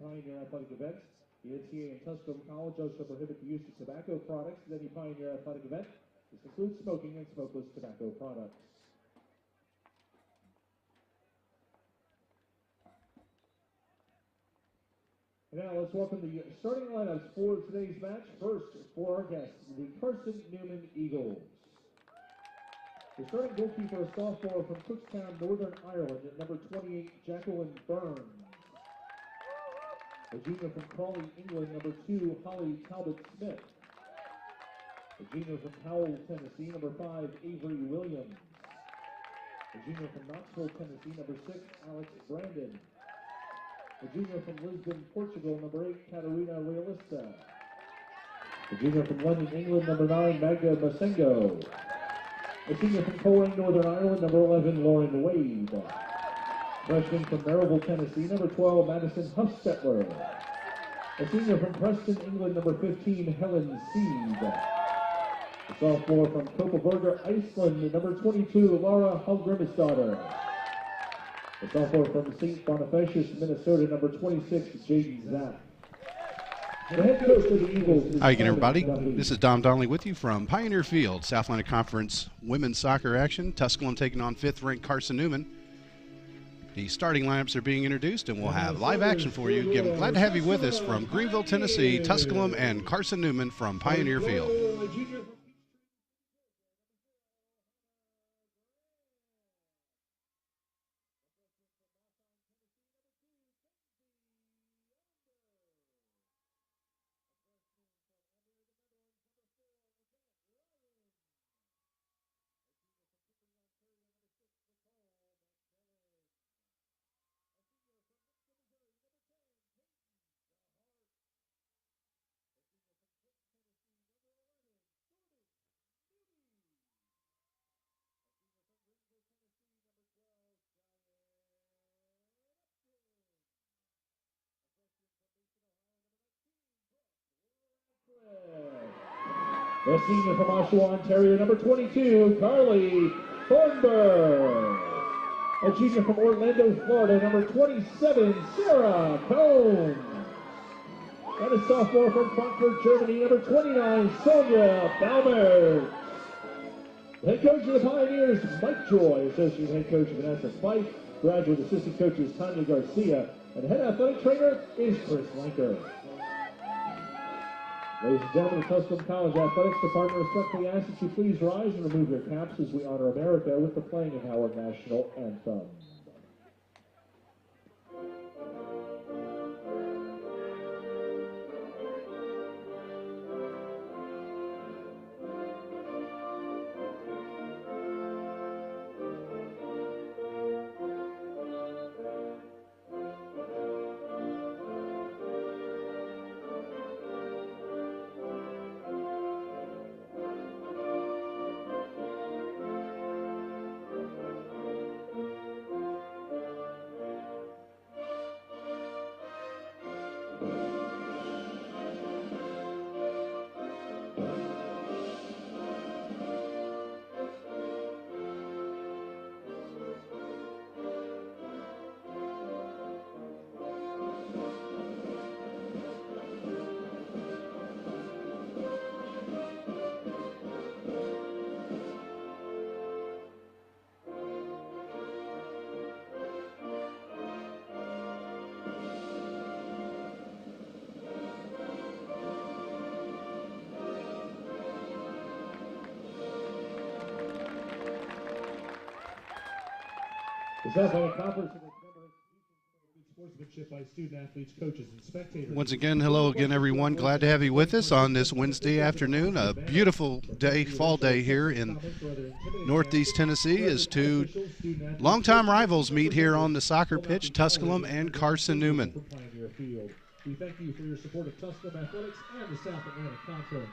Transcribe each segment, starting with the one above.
Pioneer Athletic events. The NCAA and Tusculum College also prohibit the use of tobacco products at any Pioneer Athletic event. This includes smoking and smokeless tobacco products. And now let's welcome the starting lineups for today's match. First, for our guests, the Carson-Newman Eagles. The starting goalkeeper, a sophomore from Cookstown, Northern Ireland, at number 28, Jacqueline Burns. A junior from Crawley, England, number 2, Holly Talbot-Smith. A junior from Powell, Tennessee, number 5, Avery Williams. A junior from Knoxville, Tennessee, number 6, Alex Brandon. A junior from Lisbon, Portugal, number 8, Catarina Realista. A junior from London, England, number 9, Magda Masengo. A senior from Coleraine, Northern Ireland, number 11, Lauren Wade. Freshman from Maryville, Tennessee, number 12, Madison Huffstetler. A senior from Preston, England, number 15, Helen Seed. A sophomore from Kopelberger, Iceland, number 22, Laura Hallgrimsdottir. A sophomore from St. Bonifacius, Minnesota, number 26, Jaden Zapp. The head coach of the Eagles is Hi again, everybody. This is Dom Donnelly with you from Pioneer Field, Southland Conference women's soccer action. Tusculum taking on 5th-ranked Carson-Newman. The starting lineups are being introduced, and we'll have live action for you. Again, glad to have you with us from Greenville, Tennessee, Tusculum and Carson-Newman from Pioneer Field. The senior from Oshawa, Ontario, number 22, Carly Thornburg. A junior from Orlando, Florida, number 27, Sarah Combs. And a sophomore from Frankfurt, Germany, number 29, Sonia Balmer. The head coach of the Pioneers, Mike Joy. Associate head coach Vanessa Fife. Graduate assistant coaches Tanya Garcia. And head athletic trainer is Chris Lanker. Ladies and gentlemen, the Tusculum College Athletics Department respectfully asks that you please rise and remove your caps as we honor America with the playing of our national anthem. The Southland Conference sportsmanship by student athletes, coaches, and spectators. Once again, hello again, everyone. Glad to have you with us on this Wednesday afternoon. A beautiful day, fall day here in Northeast Tennessee as two longtime rivals meet here on the soccer pitch, Tusculum and Carson-Newman. We thank you for your support of Tusculum Athletics and the South Atlantic Conference.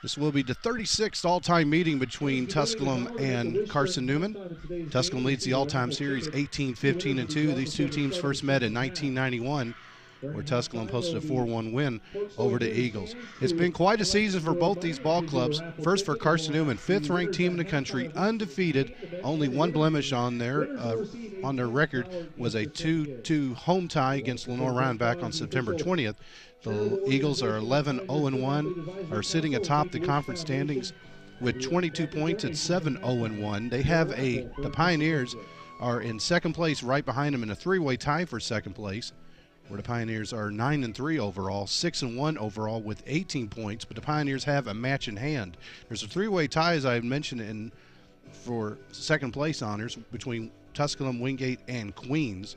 This will be the 36th all-time meeting between Tusculum and Carson-Newman. Tusculum leads the all-time series 18-15-2. These two teams first met in 1991 where Tusculum posted a 4-1 win over the Eagles. It's been quite a season for both these ball clubs. First for Carson-Newman, 5th-ranked team in the country, undefeated. Only one blemish on their record was a 2-2 home tie against Lenore-Ryan back on September 20th. The Eagles are 11-0-1, are sitting atop the conference standings with 22 points at 7-0-1. They have the Pioneers are in second place right behind them in a 3-way tie for second place, where the Pioneers are 9-3 overall, 6-1 overall with 18 points, but the Pioneers have a match in hand. There's a 3-way tie, as I mentioned, for second place honors between Tusculum, Wingate, and Queens.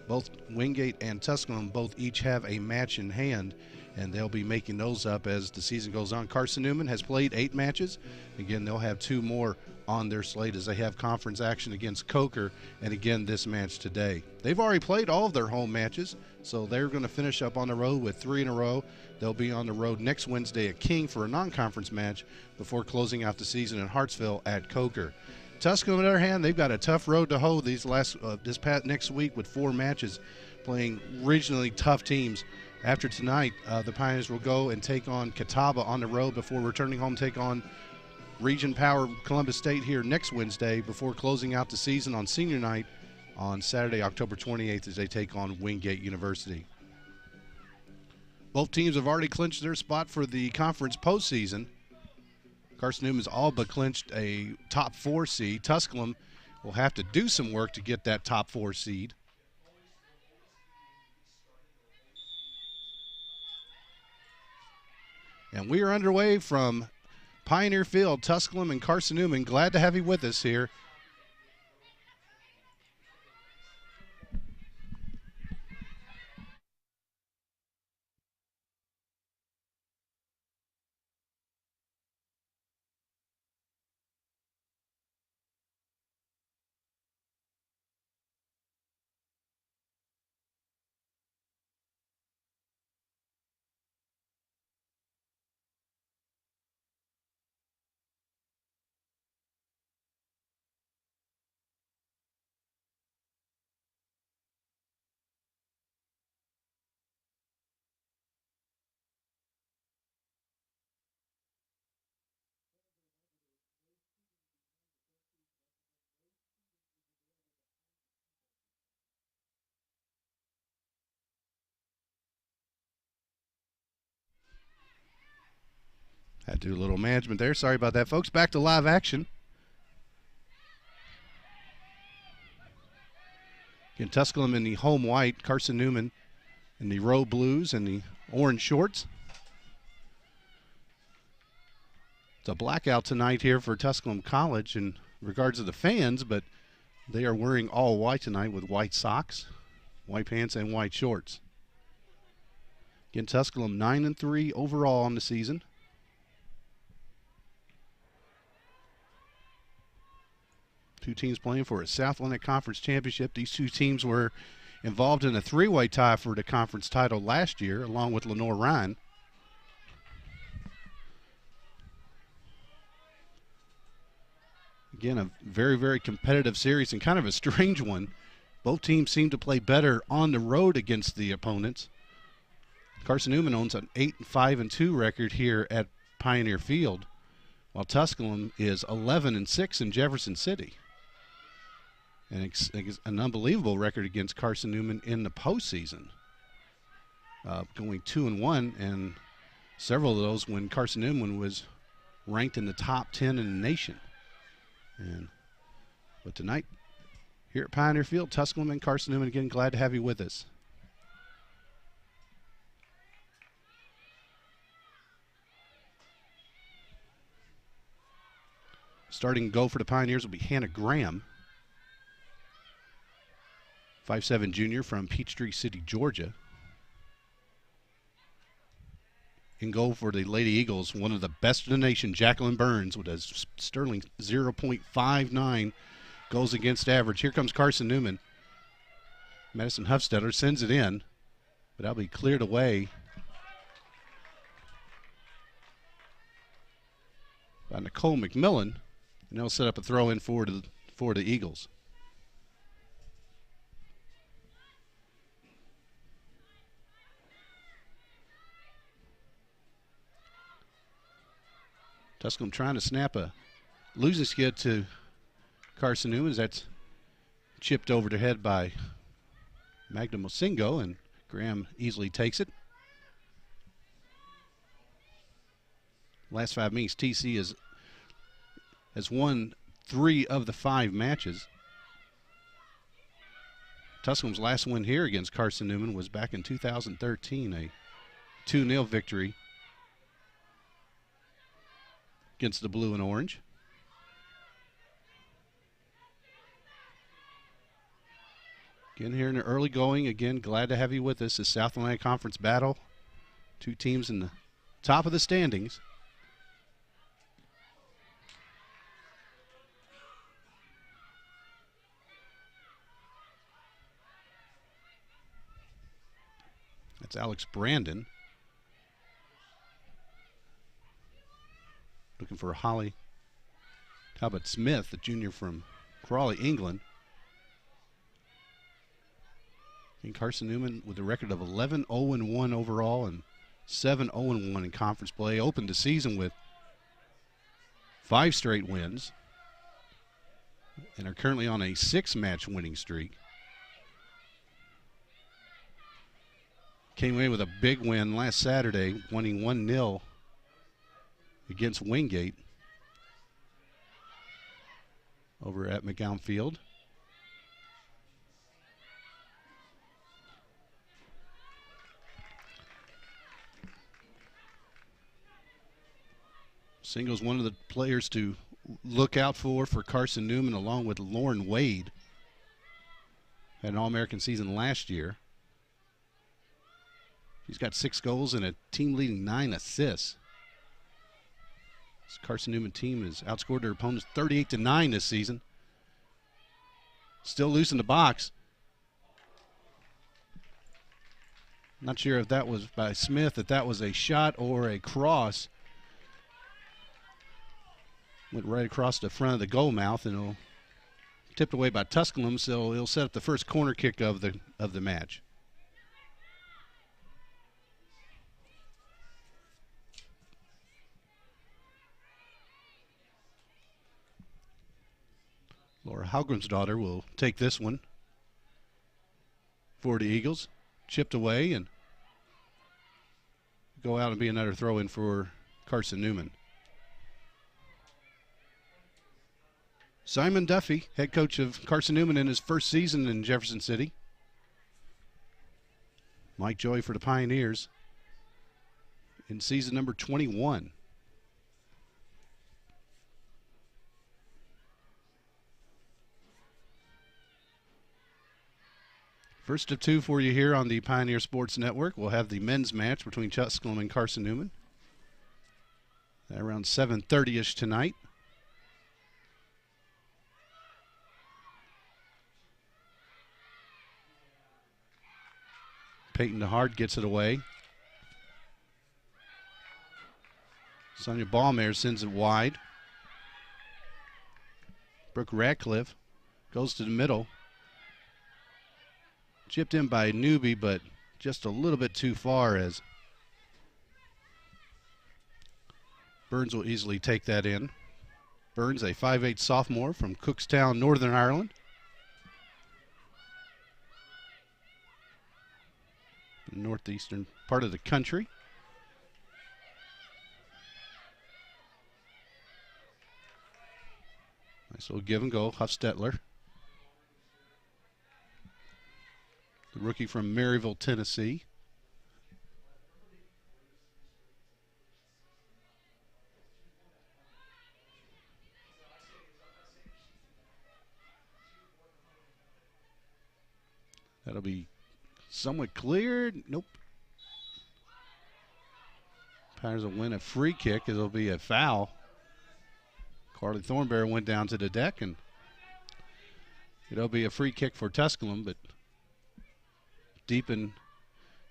Both Wingate and Tusculum both each have a match in hand, and they'll be making those up as the season goes on. Carson-Newman has played 8 matches. Again, they'll have 2 more on their slate as they have conference action against Coker, and again this match today. They've already played all of their home matches, so they're going to finish up on the road with 3 in a row. They'll be on the road next Wednesday at King for a non-conference match before closing out the season in Hartsville at Coker. Tusculum, on the other hand, they've got a tough road to hoe this next week with 4 matches playing regionally tough teams. After tonight, the Pioneers will go and take on Catawba on the road before returning home, take on Region Power Columbus State here next Wednesday before closing out the season on senior night on Saturday, October 28th, as they take on Wingate University. Both teams have already clinched their spot for the conference postseason. Carson-Newman's all but clinched a top 4 seed. Tusculum will have to do some work to get that top 4 seed. And we are underway from Pioneer Field, Tusculum and Carson-Newman. Glad to have you with us here. Had to do a little management there. Sorry about that, folks. Back to live action. Again, Tusculum in the home white, Carson-Newman in the row blues and the orange shorts. It's a blackout tonight here for Tusculum College in regards to the fans, but they are wearing all white tonight with white socks, white pants, and white shorts. Again, Tusculum 9-3 overall on the season. Two teams playing for a South Atlantic Conference championship. These two teams were involved in a 3-way tie for the conference title last year, along with Lenore-Ryan. Again, a very, very competitive series and kind of a strange one. Both teams seem to play better on the road against the opponents. Carson-Newman owns an 8-5-2 record here at Pioneer Field, while Tusculum is 11-6 in Jefferson City. And it's an unbelievable record against Carson-Newman in the postseason, going 2-1, and several of those when Carson-Newman was ranked in the top 10 in the nation. But tonight, here at Pioneer Field, Tusculum and Carson-Newman, again, glad to have you with us. Starting go for the Pioneers will be Hannah Graham, 5'7" junior from Peachtree City, Georgia. In goal for the Lady Eagles, one of the best in the nation, Jacqueline Burns, with a sterling 0.59 goals against average. Here comes Carson-Newman. Madison Huffstetter sends it in, but that'll be cleared away by Nicole McMillan, and they'll set up a throw-in for the Eagles. Tusculum trying to snap a losing skid to Carson-Newman. That's chipped over the head by Magda Mosingo, and Graham easily takes it. Last 5 meetings, TC has won 3 of the 5 matches. Tusculum's last win here against Carson-Newman was back in 2013, a 2-0 victory against the blue and orange. Again, here in the early going, again, glad to have you with us. The South Atlantic Conference battle. 2 teams in the top of the standings. That's Alex Brandon. Looking for Holly Talbot Smith, the junior from Crawley, England. And Carson-Newman with a record of 11-0-1 overall and 7-0-1 in conference play. Opened the season with 5 straight wins and are currently on a 6-match winning streak. Came away with a big win last Saturday, winning 1-0 against Wingate over at McGowan Field. Single's one of the players to look out for Carson-Newman, along with Lauren Wade. Had an All-American season last year. He's got 6 goals and a team-leading 9 assists. This Carson-Newman team has outscored their opponents 38-9 this season. Still loose in the box. Not sure if that was by Smith, if that was a shot or a cross. Went right across the front of the goal mouth, and it'll tipped away by Tusculum, so he'll set up the first corner kick of the match. Laura Halgrim's daughter will take this one for the Eagles. Chipped away and go out and be another throw-in for Carson-Newman. Simon Duffy, head coach of Carson-Newman in his first season in Jefferson City. Mike Joy for the Pioneers in season number 21. First of 2 for you here on the Pioneer Sports Network. We'll have the men's match between Tusculum and Carson-Newman around 7:30-ish tonight. Peyton DeHart gets it away. Sonia Ballmare sends it wide. Brooke Ratcliffe goes to the middle. Chipped in by Newby, but just a little bit too far, as Burns will easily take that in. Burns, a 5'8" sophomore from Cookstown, Northern Ireland. Northeastern part of the country. Nice little give and go. Huffstetler, the rookie from Maryville, Tennessee. That'll be somewhat cleared. Nope. Pirates will win a free kick. It'll be a foul. Carly Thornberry went down to the deck, and it'll be a free kick for Tusculum, but deep in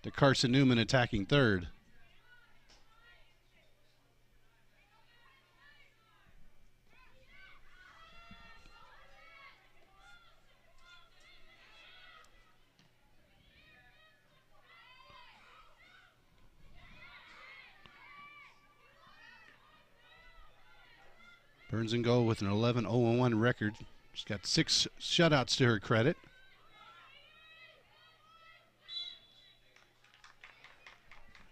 the Carson-Newman attacking third. Burns in goal with an 11-0-1 record. She's got 6 shutouts to her credit.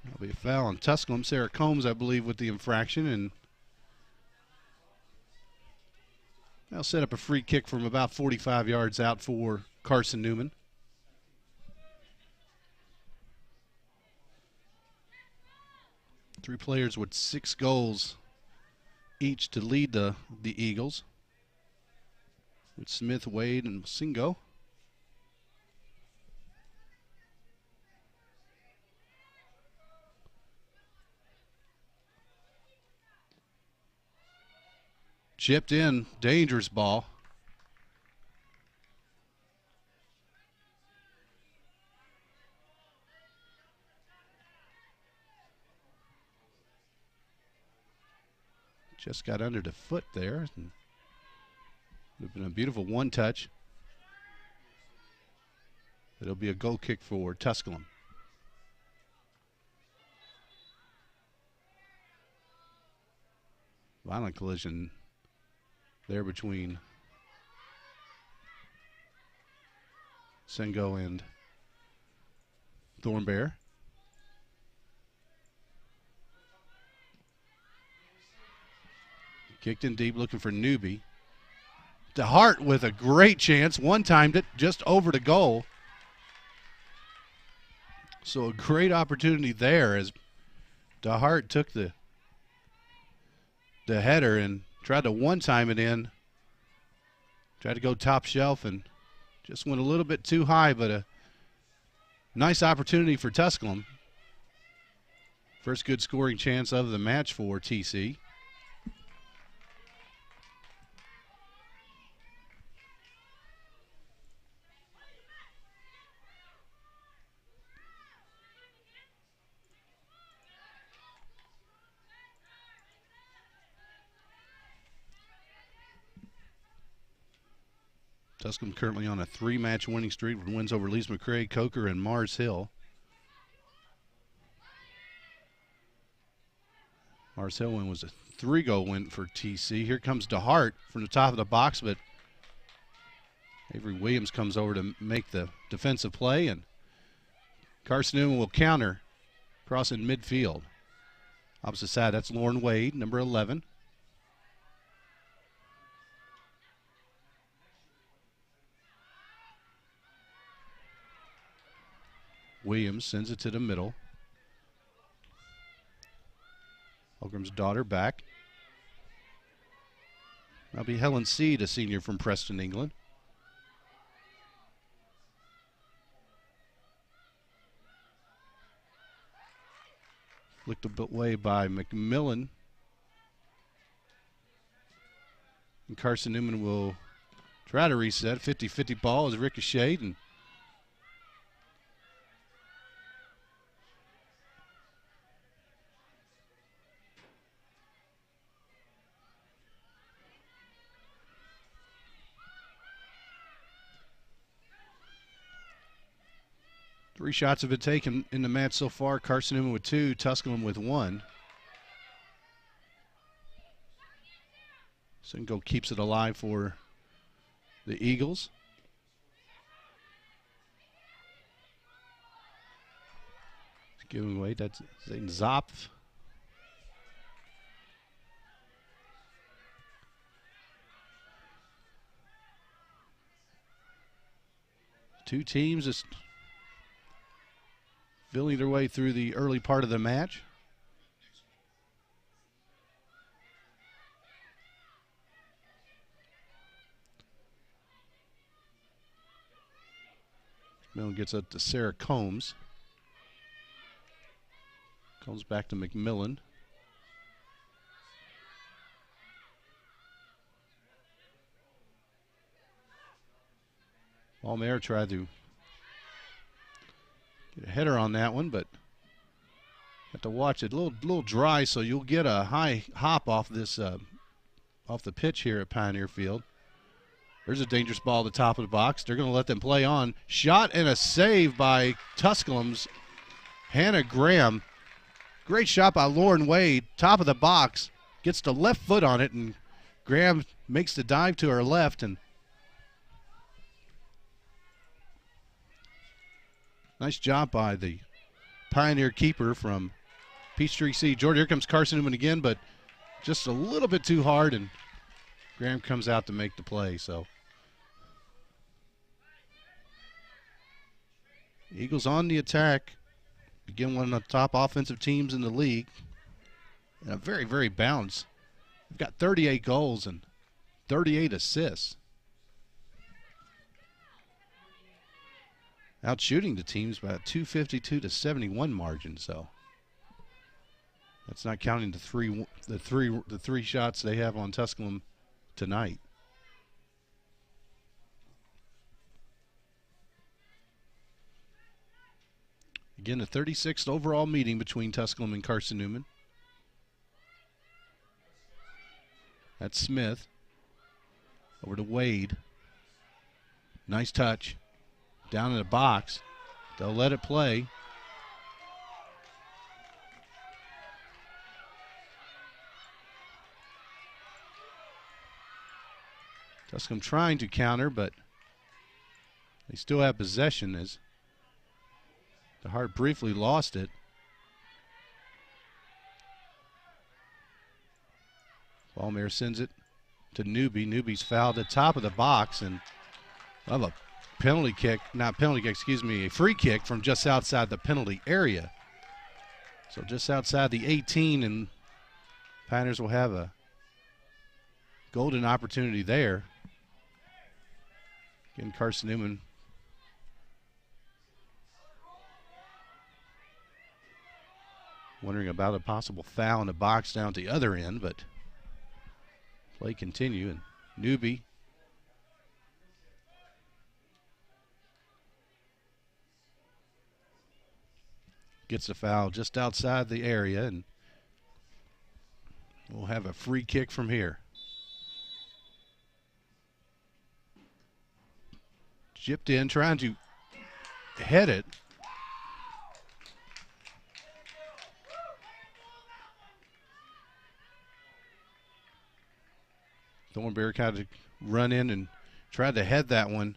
That'll be a foul on Tusculum. Sarah Combs, I believe, with the infraction, and they'll set up a free kick from about 45 yards out for Carson-Newman. Three players with 6 goals each to lead the Eagles, with Smith, Wade, and Singo. Chipped in, dangerous ball. Just got under the foot there. Would have been a beautiful one-touch. It'll be a goal kick for Tusculum. Violent collision there between Sengo and Thornbear. Kicked in deep, looking for Newby. DeHart with a great chance. One-timed it just over the goal. So a great opportunity there as DeHart took the header and tried to one-time it in. Tried to go top shelf and just went a little bit too high, but a nice opportunity for Tusculum. First good scoring chance of the match for TC. Tusculum currently on a 3-match winning streak with wins over Lees McRae, Coker, and Mars Hill. Mars Hill win was a 3-goal win for TC. Here comes DeHart from the top of the box, but Avery Williams comes over to make the defensive play, and Carson-Newman will counter across in midfield. Opposite side, that's Lauren Wade, number 11. Williams sends it to the middle. Holgrim's daughter back. That'll be Helen Seed, a senior from Preston, England. Flicked away by McMillan. And Carson-Newman will try to reset. 50-50 ball is ricocheted, and three shots have been taken in the match so far. Carson-Newman with 2, Tusculum with 1. Singo keeps it alive for the Eagles. Giving away, that's Zayden Zopf. Two teams just feeling their way through the early part of the match. Millen gets up to Sarah Combs. Comes back to McMillan. Almayer tried to get a header on that one, but have to watch it. A little dry, so you'll get a high hop off this off the pitch here at Pioneer Field. There's a dangerous ball at the top of the box. They're going to let them play on. Shot and a save by Tusculum's Hannah Graham. Great shot by Lauren Wade. Top of the box. Gets the left foot on it and Graham makes the dive to her left, and nice job by the Pioneer keeper from Peachtree C. Georgia. Here comes Carson-Newman again, but just a little bit too hard, and Graham comes out to make the play. So Eagles on the attack. Again, one of the top offensive teams in the league. And a very, very balanced. They've got 38 goals and 38 assists. Out shooting the teams by a 252-71 margin. So that's not counting the three shots they have on Tusculum tonight. Again, the 36th overall meeting between Tusculum and Carson-Newman. That's Smith. Over to Wade. Nice touch. Down in the box. They'll let it play. Tusculum trying to counter, but they still have possession as the Hart briefly lost it. Ballmare sends it to Newby. Newby's fouled at the top of the box, and of a penalty kick, not penalty kick, excuse me, a free kick from just outside the penalty area. So just outside the 18, and Pioneers will have a golden opportunity there. Again, Carson-Newman wondering about a possible foul in the box down at the other end, but play continue, and Newby gets a foul just outside the area, and we'll have a free kick from here. Chipped in, trying to head it. Thornberry kind of run in and tried to head that one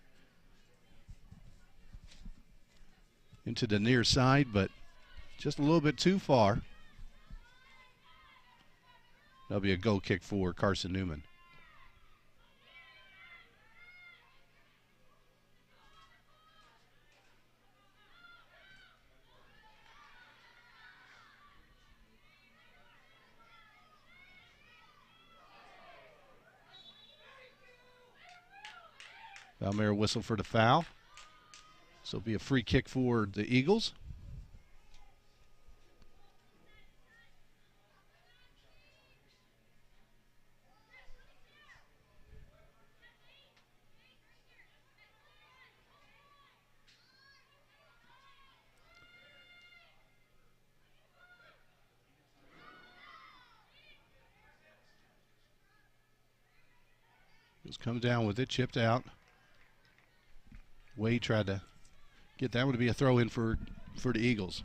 into the near side, but just a little bit too far. That'll be a goal kick for Carson-Newman. Valmera whistle for the foul. So it'll be a free kick for the Eagles. Eagles come down with it, chipped out. Wade tried to get that one to be a throw in for the Eagles.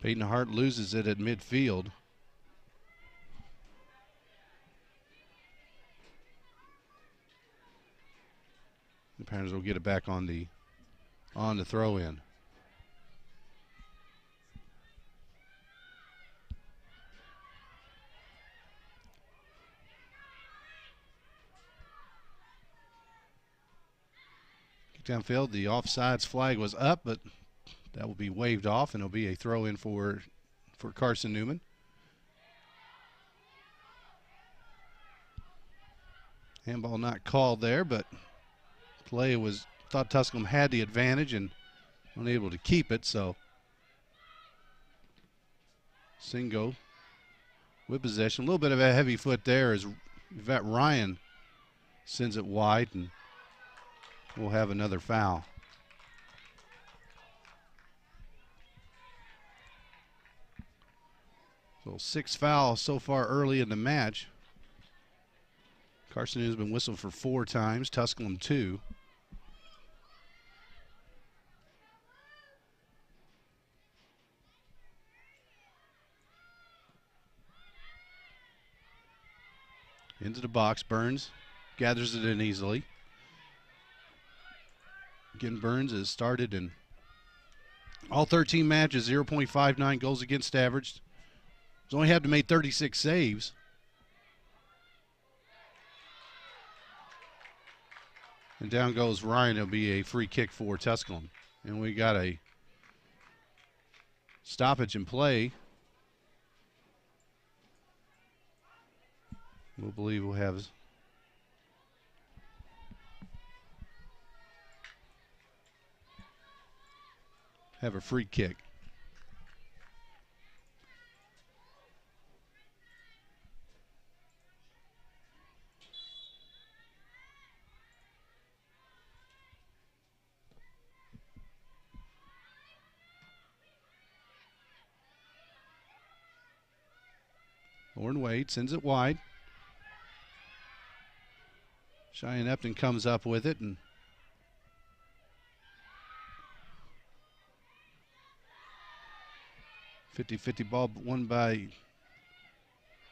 Peyton Hart loses it at midfield. The Panthers will get it back on the throw in. Kick downfield, the offsides flag was up, but that will be waved off, and it'll be a throw-in for Carson-Newman. Handball not called there, but play thought Tusculum had the advantage and unable to keep it, so Singo with possession. A little bit of a heavy foot there as Yvette Ryan sends it wide, and we'll have another foul. So 6 fouls so far early in the match. Carson has been whistled for 4 times, Tusculum 2. Into the box, Burns gathers it in easily. Again, Burns has started in all 13 matches, 0.59 goals against average. He's only had to make 36 saves. And down goes Ryan. It'll be a free kick for Tusculum. And we got a stoppage in play. We'll believe we'll have a free kick. Lauren Wade sends it wide. Cheyenne Epton comes up with it, and .50 ball won by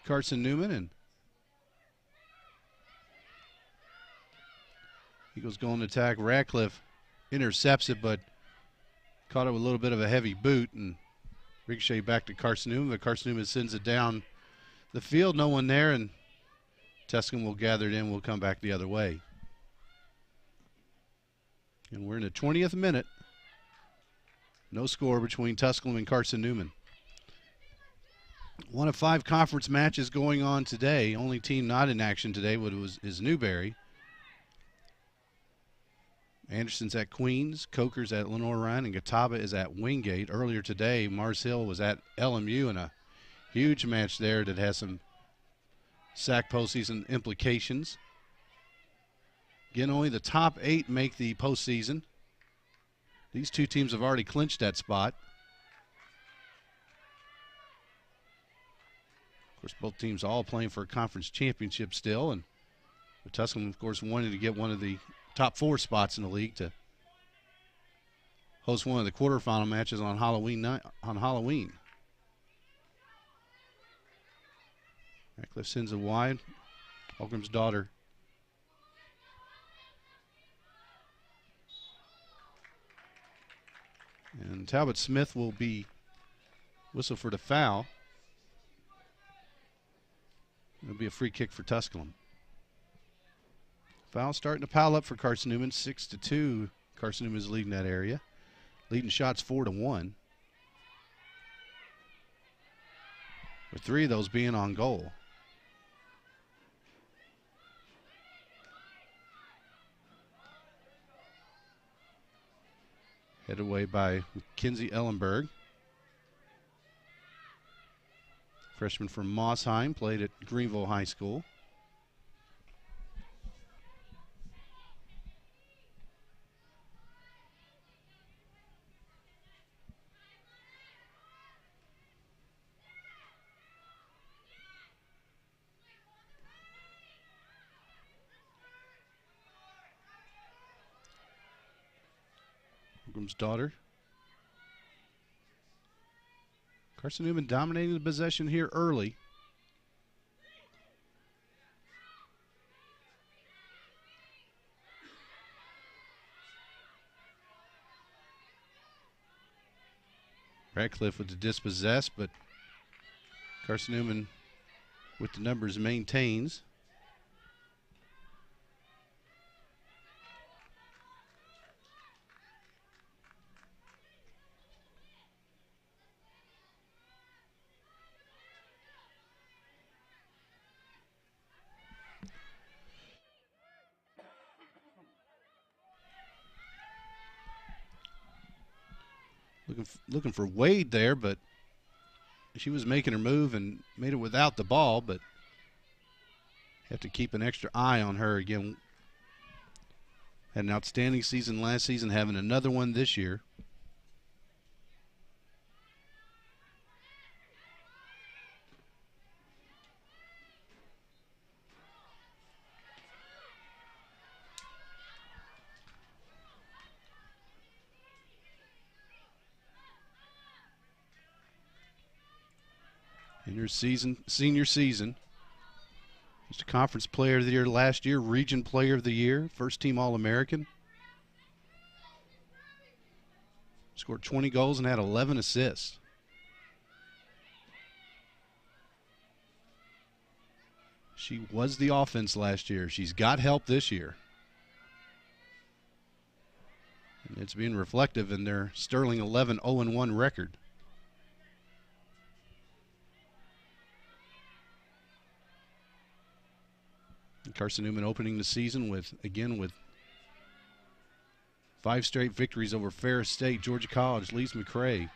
Carson-Newman, and Eagles going to attack. Radcliffe intercepts it, but caught it with a little bit of a heavy boot, and ricochet back to Carson-Newman, but Carson-Newman sends it down the field. No one there, and Tusculum will gather it in. We'll come back the other way. And we're in the 20th minute. No score between Tusculum and Carson-Newman. One of 5 conference matches going on today. Only team not in action today is Newberry. Anderson's at Queens, Coker's at Lenore-Ryan, and Catawba is at Wingate. Earlier today, Mars Hill was at LMU in a huge match there that has some SAC postseason implications. Again, only the top 8 make the postseason. These 2 teams have already clinched that spot. Of course, both teams all playing for a conference championship still, and Tusculum, of course, wanted to get one of the top 4 spots in the league to host one of the quarterfinal matches on Halloween night. Radcliffe sends it wide. Holcombe's daughter. And Talbot Smith will be whistled for the foul. It'll be a free kick for Tusculum. Foul starting to pile up for Carson-Newman. 6-2. Carson-Newman is leading that area. Leading shots 4-1. With 3 of those being on goal. Headed away by Kinsey Ellenberg. Freshman from Mossheim, played at Greenville High School. Holcomb's daughter. Carson-Newman dominating the possession here early. Radcliffe with the dispossess, but Carson-Newman with the numbers maintains. Looking for Wade there, but she was making her move and made it without the ball, but have to keep an extra eye on her again. Had an outstanding season last season, having another one this year. In your senior season, just a conference player of the year last year, region player of the year, first team All-American. Scored 20 goals and had 11 assists. She was the offense last year. She's got help this year. And it's being reflective in their sterling 11-0-1 record. Carson-Newman opening the season with 5 straight victories over Ferris State, Georgia College, Lees McRae,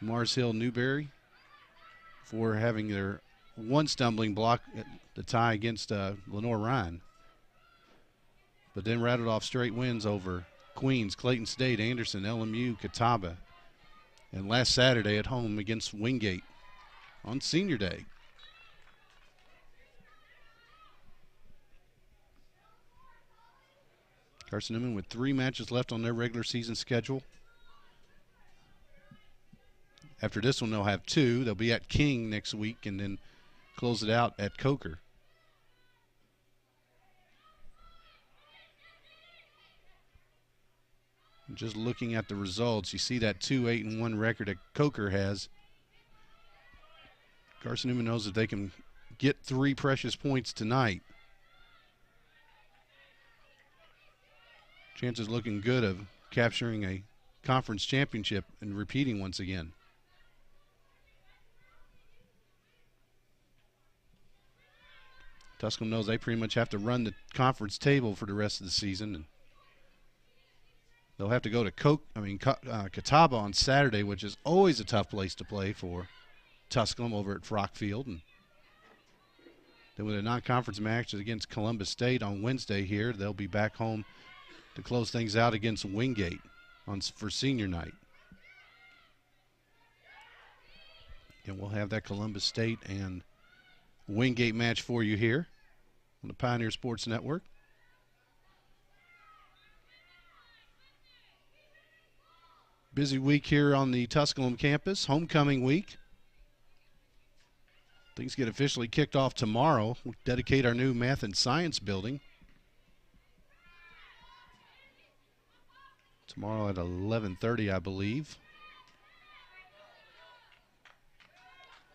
Mars Hill, Newberry, for having their one stumbling block at the tie against Lenore Ryan. But then rattled off straight wins over Queens, Clayton State, Anderson, LMU, Catawba, and last Saturday at home against Wingate on Senior Day. Carson-Newman with 3 matches left on their regular season schedule. After this one, they'll have 2. They'll be at King next week and then close it out at Coker. And just looking at the results, you see that 2-8-1 record that Coker has. Carson-Newman knows that they can get 3 precious points tonight. Chances looking good of capturing a conference championship and repeating once again. Tusculum knows they pretty much have to run the conference table for the rest of the season, and they'll have to go to Catawba on Saturday, which is always a tough place to play for Tusculum over at Frock Field, and then with a non-conference match against Columbus State on Wednesday here, they'll be back home to close things out against Wingate for senior night. And we'll have that Columbus State and Wingate match for you here on the Pioneer Sports Network. Busy week here on the Tusculum campus, homecoming week. Things get officially kicked off tomorrow. We'll dedicate our new math and science building. Tomorrow at 11:30, I believe.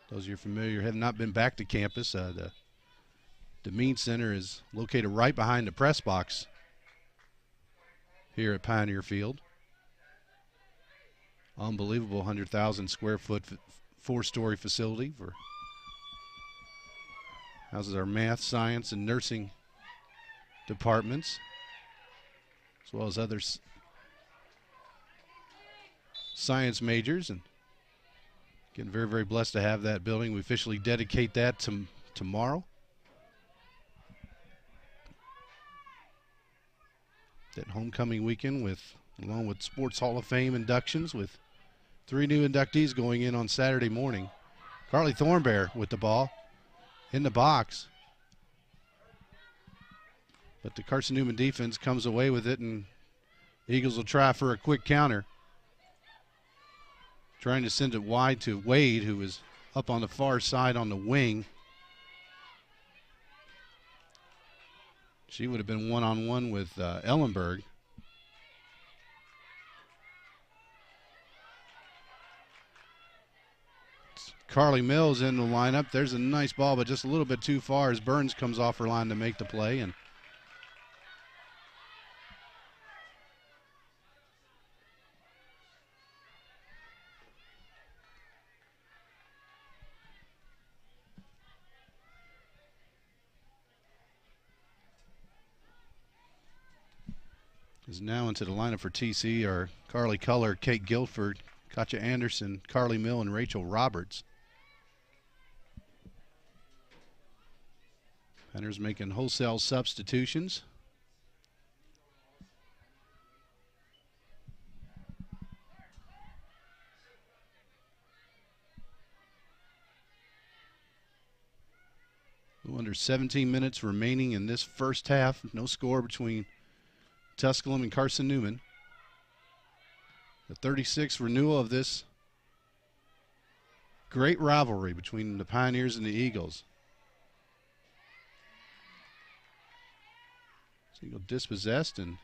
Those of you familiar have not been back to campus. The Mean Center is located right behind the press box here at Pioneer Field. Unbelievable 100,000 square foot 4-story facility for houses our math, science, and nursing departments, as well as other science majors, and getting very, very blessed to have that building. We officially dedicate that tomorrow. That homecoming weekend along with Sports Hall of Fame inductions, with 3 new inductees going in on Saturday morning. Carly Thornbear with the ball in the box, but the Carson-Newman defense comes away with it, and Eagles will try for a quick counter. Trying to send it wide to Wade, who is up on the far side on the wing. She would have been one-on-one with Ellenberg. Carly Mills in the lineup. There's a nice ball, but just a little bit too far as Burns comes off her line to make the play. And is now into the lineup for TC are Carly Culler, Kate Guilford, Katja Anderson, Carly Mill, and Rachel Roberts. Pioneers making wholesale substitutions. Under 17 minutes remaining in this first half. No score between Tusculum and Carson-Newman. The 36th renewal of this great rivalry between the Pioneers and the Eagles. So Eagle dispossessed and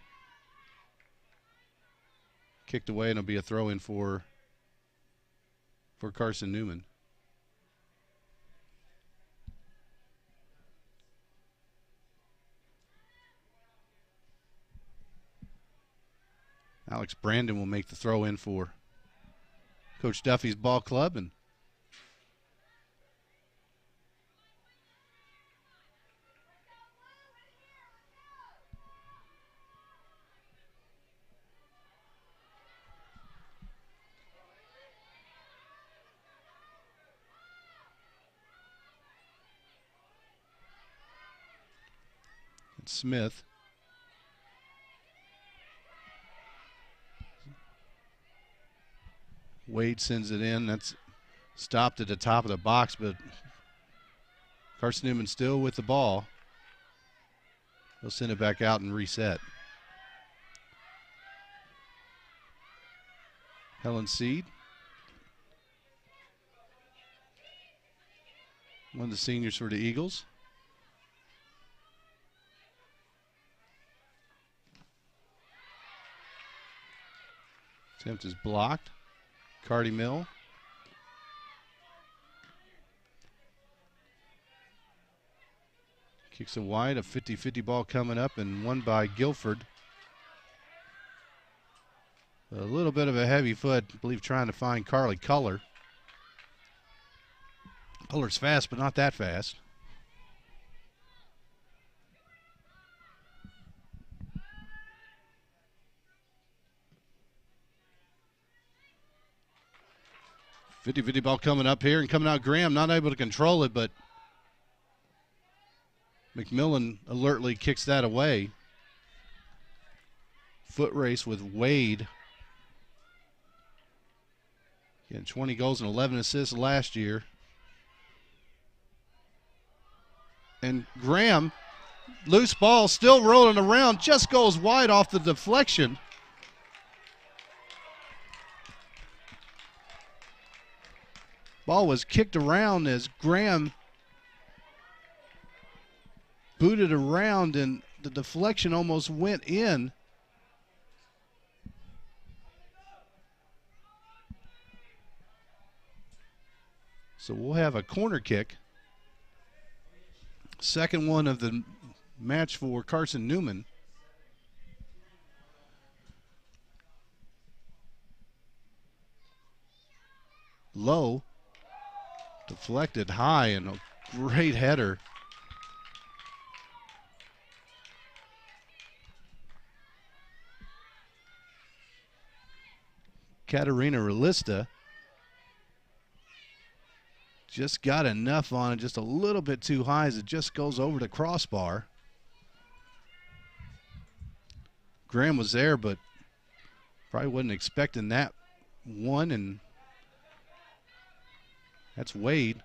kicked away, and it'll be a throw-in for Carson-Newman. Alex Brandon will make the throw in for Coach Duffy's ball club, and Smith. Wade sends it in. That's stopped at the top of the box, but Carson-Newman still with the ball. They'll send it back out and reset. Helen Seed, one of the seniors for the Eagles. Attempt is blocked. Cardi Mill. Kicks it wide, a 50-50 ball coming up, and won by Guilford. A little bit of a heavy foot, I believe, trying to find Carly Culler. Culler's fast, but not that fast. Fifty-50 ball coming up here and coming out. Graham not able to control it, but McMillan alertly kicks that away. Foot race with Wade. Again, 20 goals and 11 assists last year. And Graham, loose ball, still rolling around, just goes wide off the deflection. Ball was kicked around as Graham booted around, and the deflection almost went in. So we'll have a corner kick. Second one of the match for Carson-Newman. Low. Deflected high, and a great header. Katarina Relista just got enough on it, just a little bit too high as it just goes over the crossbar. Graham was there, but probably wasn't expecting that one, and that's Wade.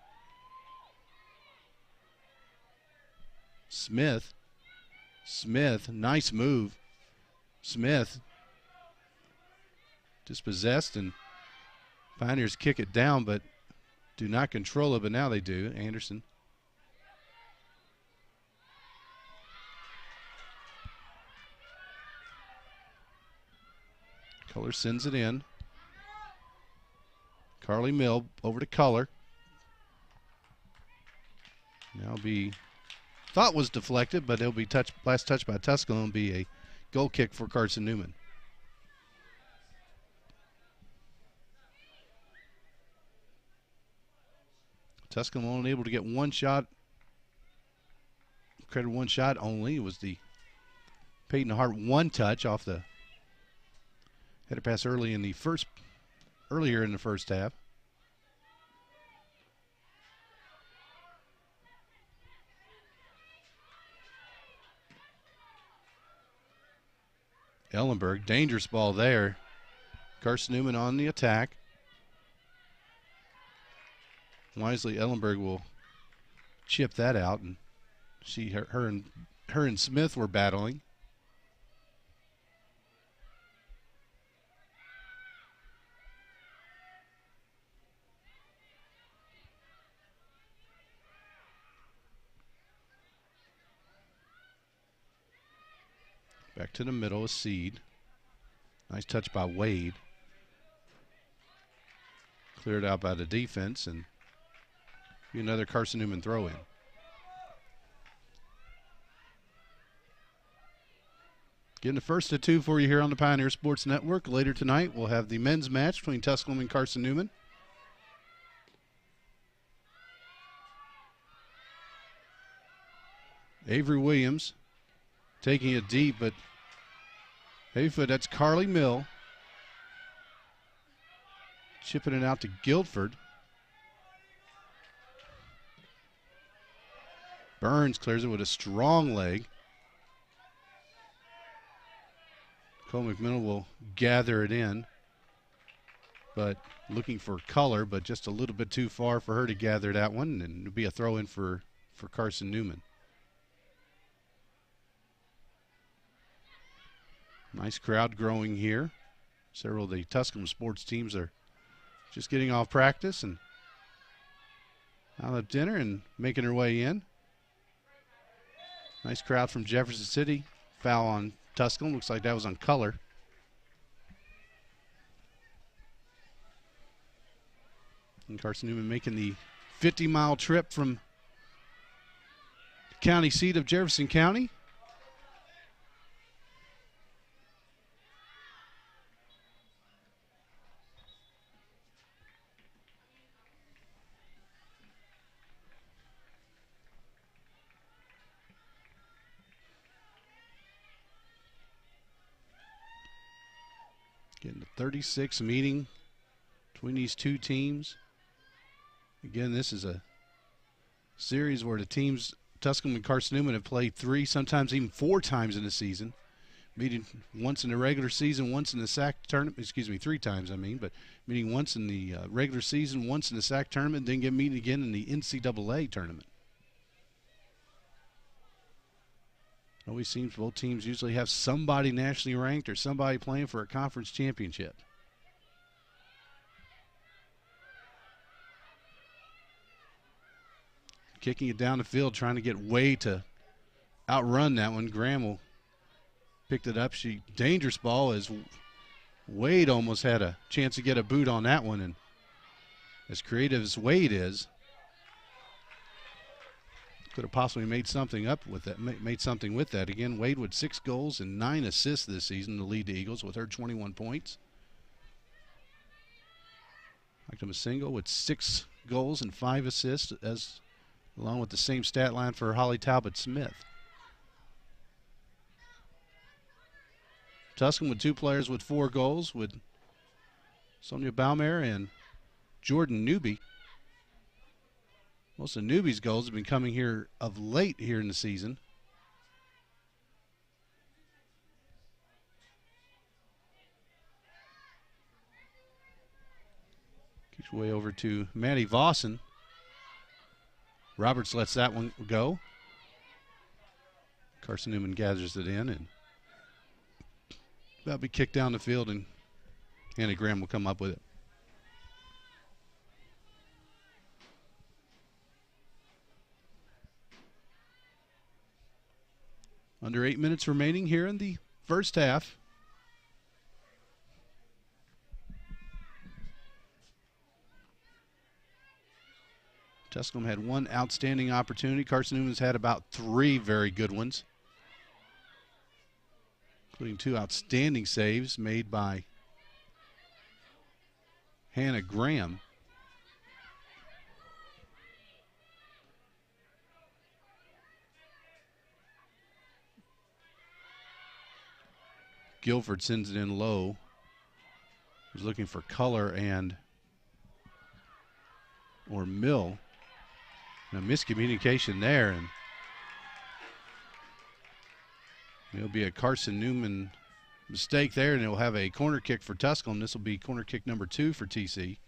Smith, nice move. Smith dispossessed, and Pioneers kick it down, but do not control it, but now they do. Anderson. Culler sends it in. Carly Mill over to Culler. Now be thought was deflected, but it'll be last touch by Tusculum. Will be a goal kick for Carson-Newman. Tusculum only able to get one shot. Credit one shot only. It was the Peyton Hart one touch off the header pass earlier in the first half. Ellenberg, dangerous ball there. Carson-Newman on the attack. Wisely, Ellenberg will chip that out, and her and Smith were battling. Back to the middle is Seed. Nice touch by Wade. Cleared out by the defense, and another Carson-Newman throw in. Getting the first of two for you here on the Pioneer Sports Network. Later tonight, we'll have the men's match between Tusculum and Carson-Newman. Avery Williams taking it deep, but Hayfoot, that's Carly Mill. Chipping it out to Guilford. Burns clears it with a strong leg. Cole McMillan will gather it in, but looking for color, but just a little bit too far for her to gather that one, and it'll be a throw in for Carson-Newman. Nice crowd growing here. Several of the Tusculum sports teams are just getting off practice and out of dinner and making their way in. Nice crowd from Jefferson City. Foul on Tusculum. Looks like that was on color. And Carson-Newman making the 50-mile trip from the county seat of Jefferson County. Getting the 36 meeting between these two teams. Again, this is a series where the teams, Tusculum and Carson-Newman, have played 3, sometimes even 4 times in the season. Meeting once in the regular season, once in the SAC tournament, 3 times I mean, but meeting once in the regular season, once in the SAC tournament, then meeting again in the NCAA tournament. It always seems both teams usually have somebody nationally ranked or somebody playing for a conference championship. Kicking it down the field, trying to get Wade to outrun that one. Graham picked it up. Dangerous ball as Wade almost had a chance to get a boot on that one. And as creative as Wade is, could have possibly made something up with that. Made something with that. Again, Wade with 6 goals and 9 assists this season to lead the Eagles with her 21 points. Masingo with 6 goals and 5 assists, along with the same stat line for Holly Talbot-Smith. Tusculum with 2 players with 4 goals, with Sonia Baumare and Jordan Newby. Most of Newby's goals have been coming here of late here in the season. Keeps way over to Maddie Vossen. Roberts lets that one go. Carson-Newman gathers it in, and that'll be kicked down the field, and Hannah Graham will come up with it. Under 8 minutes remaining here in the first half. Tusculum had 1 outstanding opportunity. Carson-Newman's had about 3 very good ones, including 2 outstanding saves made by Hannah Graham. Guilford sends it in low. Was looking for Color or Mill. A miscommunication there, and it'll be a Carson-Newman Mistake there, and it will have a corner kick for Tusculum. This will be corner kick number 2 for TC.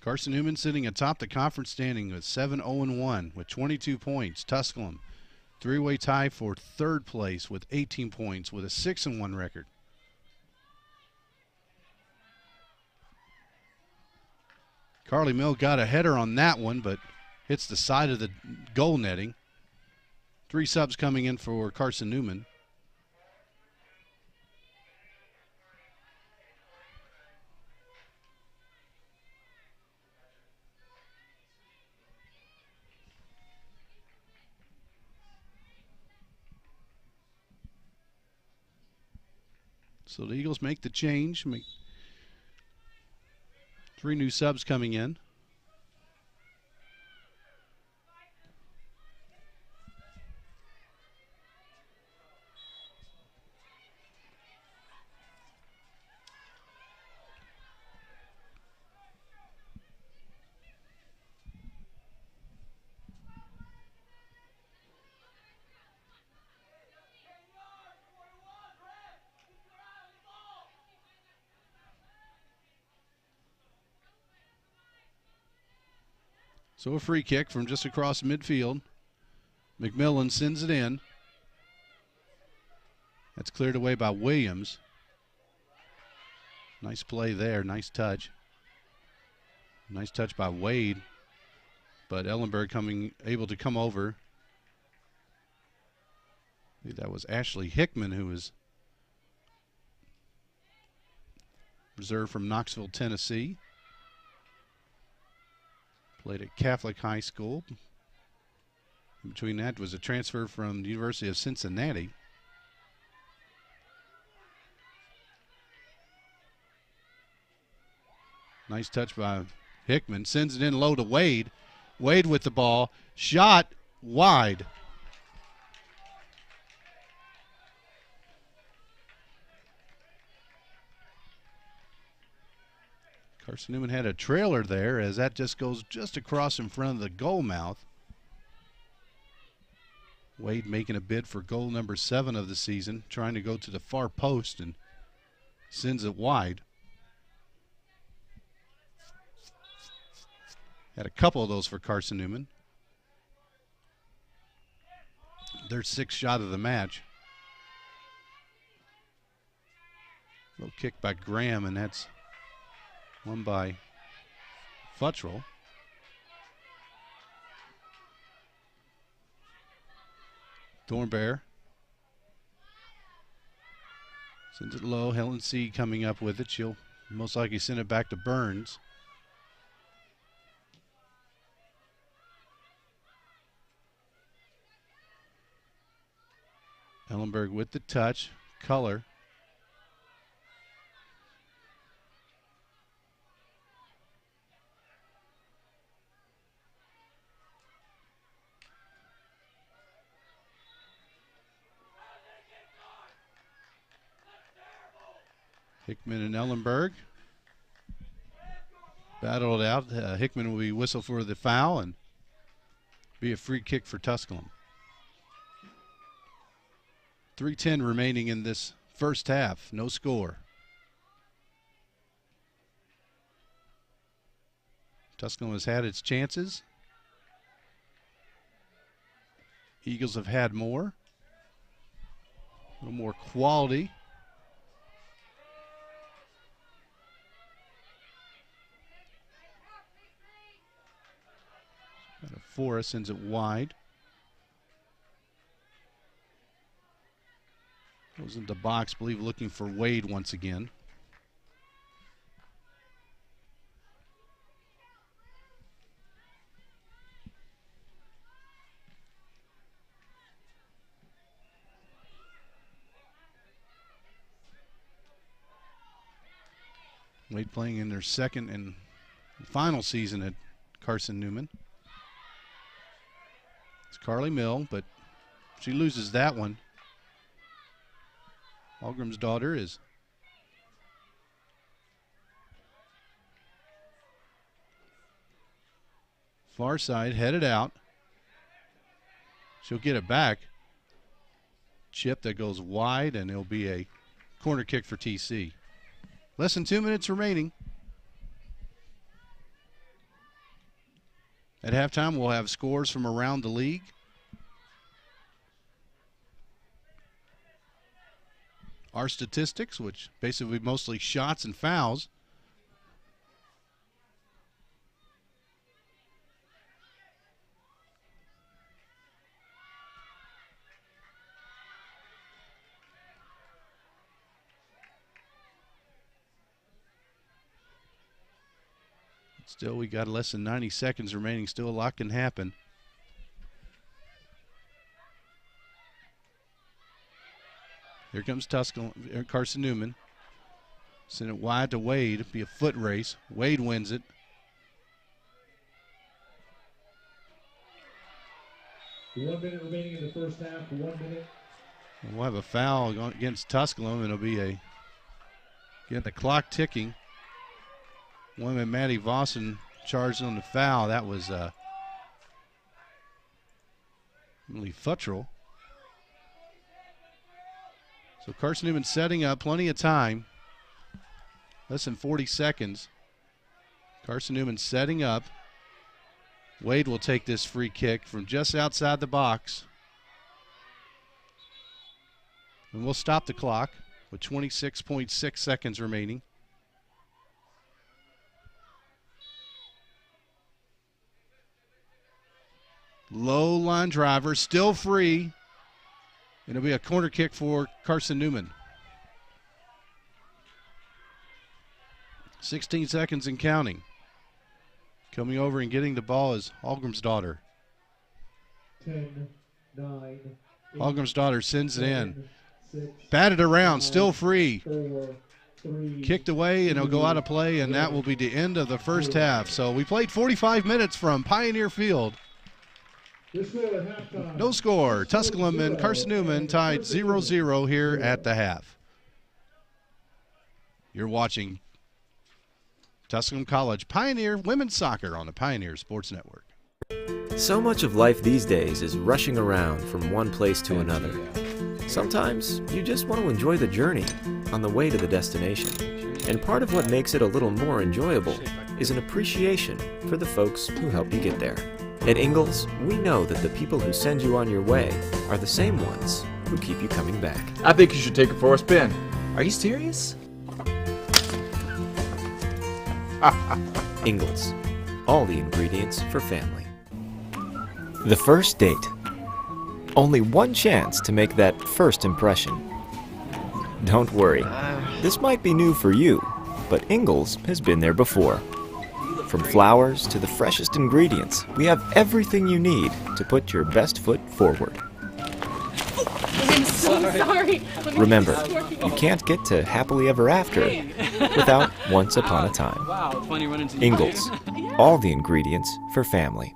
Carson-Newman sitting atop the conference standing with 7-0-1 with 22 points. Tusculum, three-way tie for third place with 18 points with a 6-1 record. Carly Mill got a header on that one, but hits the side of the goal netting. 3 subs coming in for Carson-Newman. So the Eagles make the change. 3 new subs coming in. So a free kick from just across midfield. McMillan sends it in. That's cleared away by Williams. Nice play there, nice touch. Nice touch by Wade. But Ellenberg able to come over. I think that was Ashley Hickman, who was reserved from Knoxville, Tennessee. Played at Catholic High School. In between that was a transfer from the University of Cincinnati. Nice touch by Hickman. Sends it in low to Wade. Wade with the ball. Shot wide. Carson-Newman had a trailer there as that just goes just across in front of the goal mouth. Wade making a bid for goal number 7 of the season, trying to go to the far post and sends it wide. Had a couple of those for Carson-Newman. Their 6th shot of the match. Low kick by Graham, and that's won by Futtrell. Thornbear sends it low. Helen C. coming up with it. She'll most likely send it back to Burns. Ellenberg with the touch. Color. Hickman and Ellenberg battled out. Hickman will be whistled for the foul and be a free kick for Tusculum. 3:10 remaining in this first half. No score. Tusculum has had its chances. Eagles have had more. A little more quality. Forrest sends it wide. Goes into the box, believe looking for Wade once again. Wade playing in their second and final season at Carson-Newman. It's Carly Mill, but she loses that one. Algrim's daughter is far side, headed out. She'll get it back. Chip that goes wide, and it'll be a corner kick for TC. Less than 2 minutes remaining. At halftime, we'll have scores from around the league. Our statistics, which basically mostly shots and fouls. Still, we got less than 90 seconds remaining. Still a lot can happen. Here comes Carson-Newman. Send it wide to Wade. It'll be a foot race. Wade wins it. 1 minute remaining in the first half. 1 minute. And we'll have a foul against Tusculum. It'll be again, the clock ticking. Women Maddie Vossen charged on the foul. That was Emily Futtrell. So Carson-Newman setting up, plenty of time. Less than 40 seconds. Carson-Newman setting up. Wade will take this free kick from just outside the box. And we'll stop the clock with 26.6 seconds remaining. Low line driver, still free. It'll be a corner kick for Carson-Newman. 16 seconds and counting. Coming over and getting the ball is Algrim's daughter. 10, 9, 8, Algrim's daughter sends it in. 6, Batted around, 5, still free. 4, 3, Kicked away, and it'll go out of play, and that will be the end of the first half. So we played 45 minutes from Pioneer Field. No score. Tusculum and Carson-Newman tied 0-0 here at the half. You're watching Tusculum College Pioneer Women's Soccer on the Pioneer Sports Network. So much of life these days is rushing around from one place to another. Sometimes you just want to enjoy the journey on the way to the destination. And part of what makes it a little more enjoyable is an appreciation for the folks who help you get there. At Ingalls, we know that the people who send you on your way are the same ones who keep you coming back. I think you should take it for a spin. Are you serious? Ingalls, all the ingredients for family. The first date. Only one chance to make that first impression. Don't worry, this might be new for you, but Ingalls has been there before. From flowers to the freshest ingredients, we have everything you need to put your best foot forward. I'm so sorry. Remember, you can't get to happily ever after without once upon a time. Wow, it's funny running into you. Ingalls, all the ingredients for family.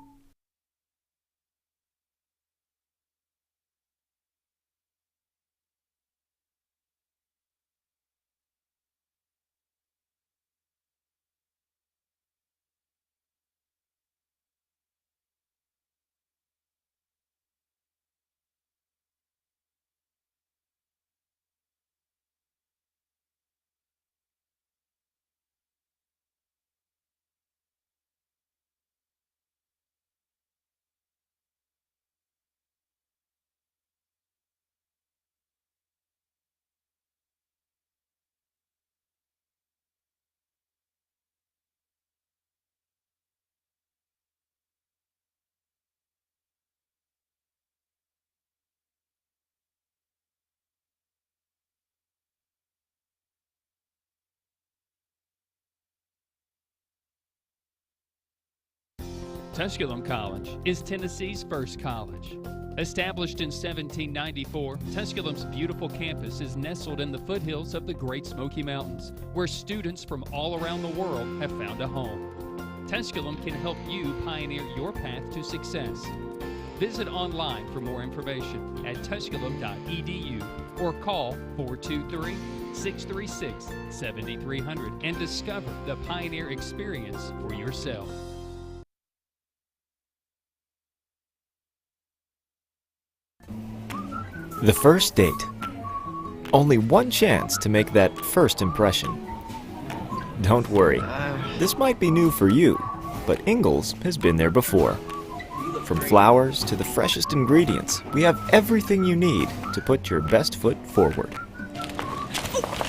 Tusculum College is Tennessee's first college. Established in 1794, Tusculum's beautiful campus is nestled in the foothills of the Great Smoky Mountains, where students from all around the world have found a home. Tusculum can help you pioneer your path to success. Visit online for more information at tusculum.edu or call 423-636-7300 and discover the Pioneer experience for yourself. The first date. Only one chance to make that first impression. Don't worry, this might be new for you, but Ingles has been there before. From flowers to the freshest ingredients, we have everything you need to put your best foot forward.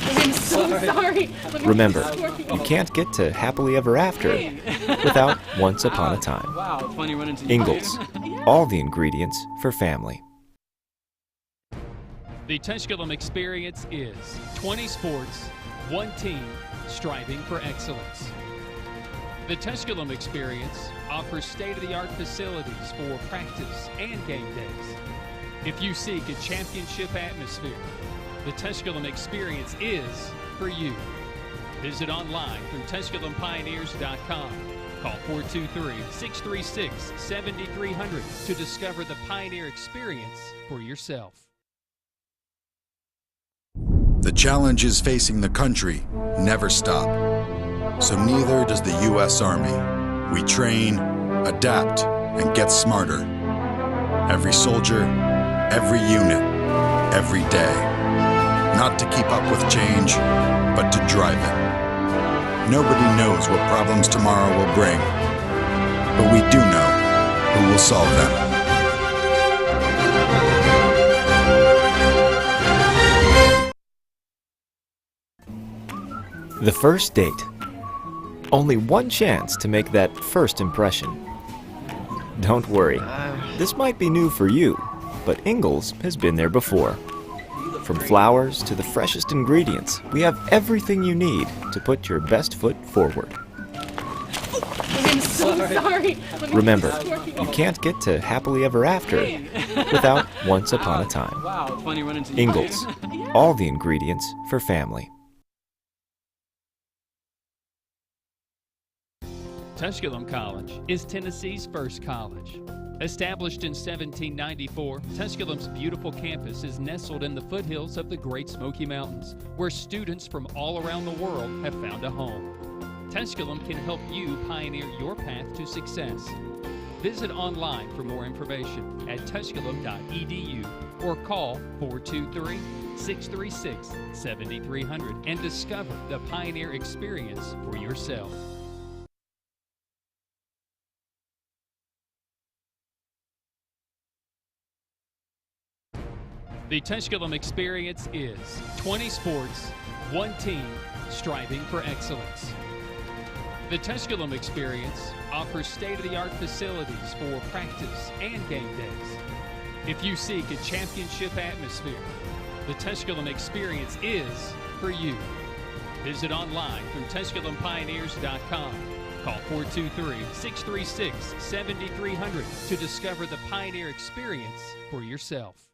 I'm so sorry. Remember, you can't get to happily ever after without once upon a time. Wow, it's funny running into you. Ingles, all the ingredients for family. The Tusculum experience is 20 sports, one team, striving for excellence. The Tusculum experience offers state-of-the-art facilities for practice and game days. If you seek a championship atmosphere, the Tusculum experience is for you. Visit online through TusculumPioneers.com. Call 423-636-7300 to discover the Pioneer experience for yourself. The challenges facing the country never stop. So neither does the U.S. Army. We train, adapt, and get smarter. Every soldier, every unit, every day. Not to keep up with change, but to drive it. Nobody knows what problems tomorrow will bring, but we do know who will solve them. The first date. Only one chance to make that first impression. Don't worry, this might be new for you, but Ingles has been there before. From flowers to the freshest ingredients, we have everything you need to put your best foot forward. I'm so sorry. Remember, you can't get to happily ever after without once upon a time. Wow, it's funny running into you. Ingles, all the ingredients for family. Tusculum College is Tennessee's first college. Established in 1794, Tusculum's beautiful campus is nestled in the foothills of the Great Smoky Mountains, where students from all around the world have found a home. Tusculum can help you pioneer your path to success. Visit online for more information at tusculum.edu or call 423-636-7300 and discover the Pioneer experience for yourself. The Tusculum experience is 20 sports, one team, striving for excellence. The Tusculum experience offers state-of-the-art facilities for practice and game days. If you seek a championship atmosphere, the Tusculum experience is for you. Visit online through TusculumPioneers.com. Call 423-636-7300 to discover the Pioneer experience for yourself.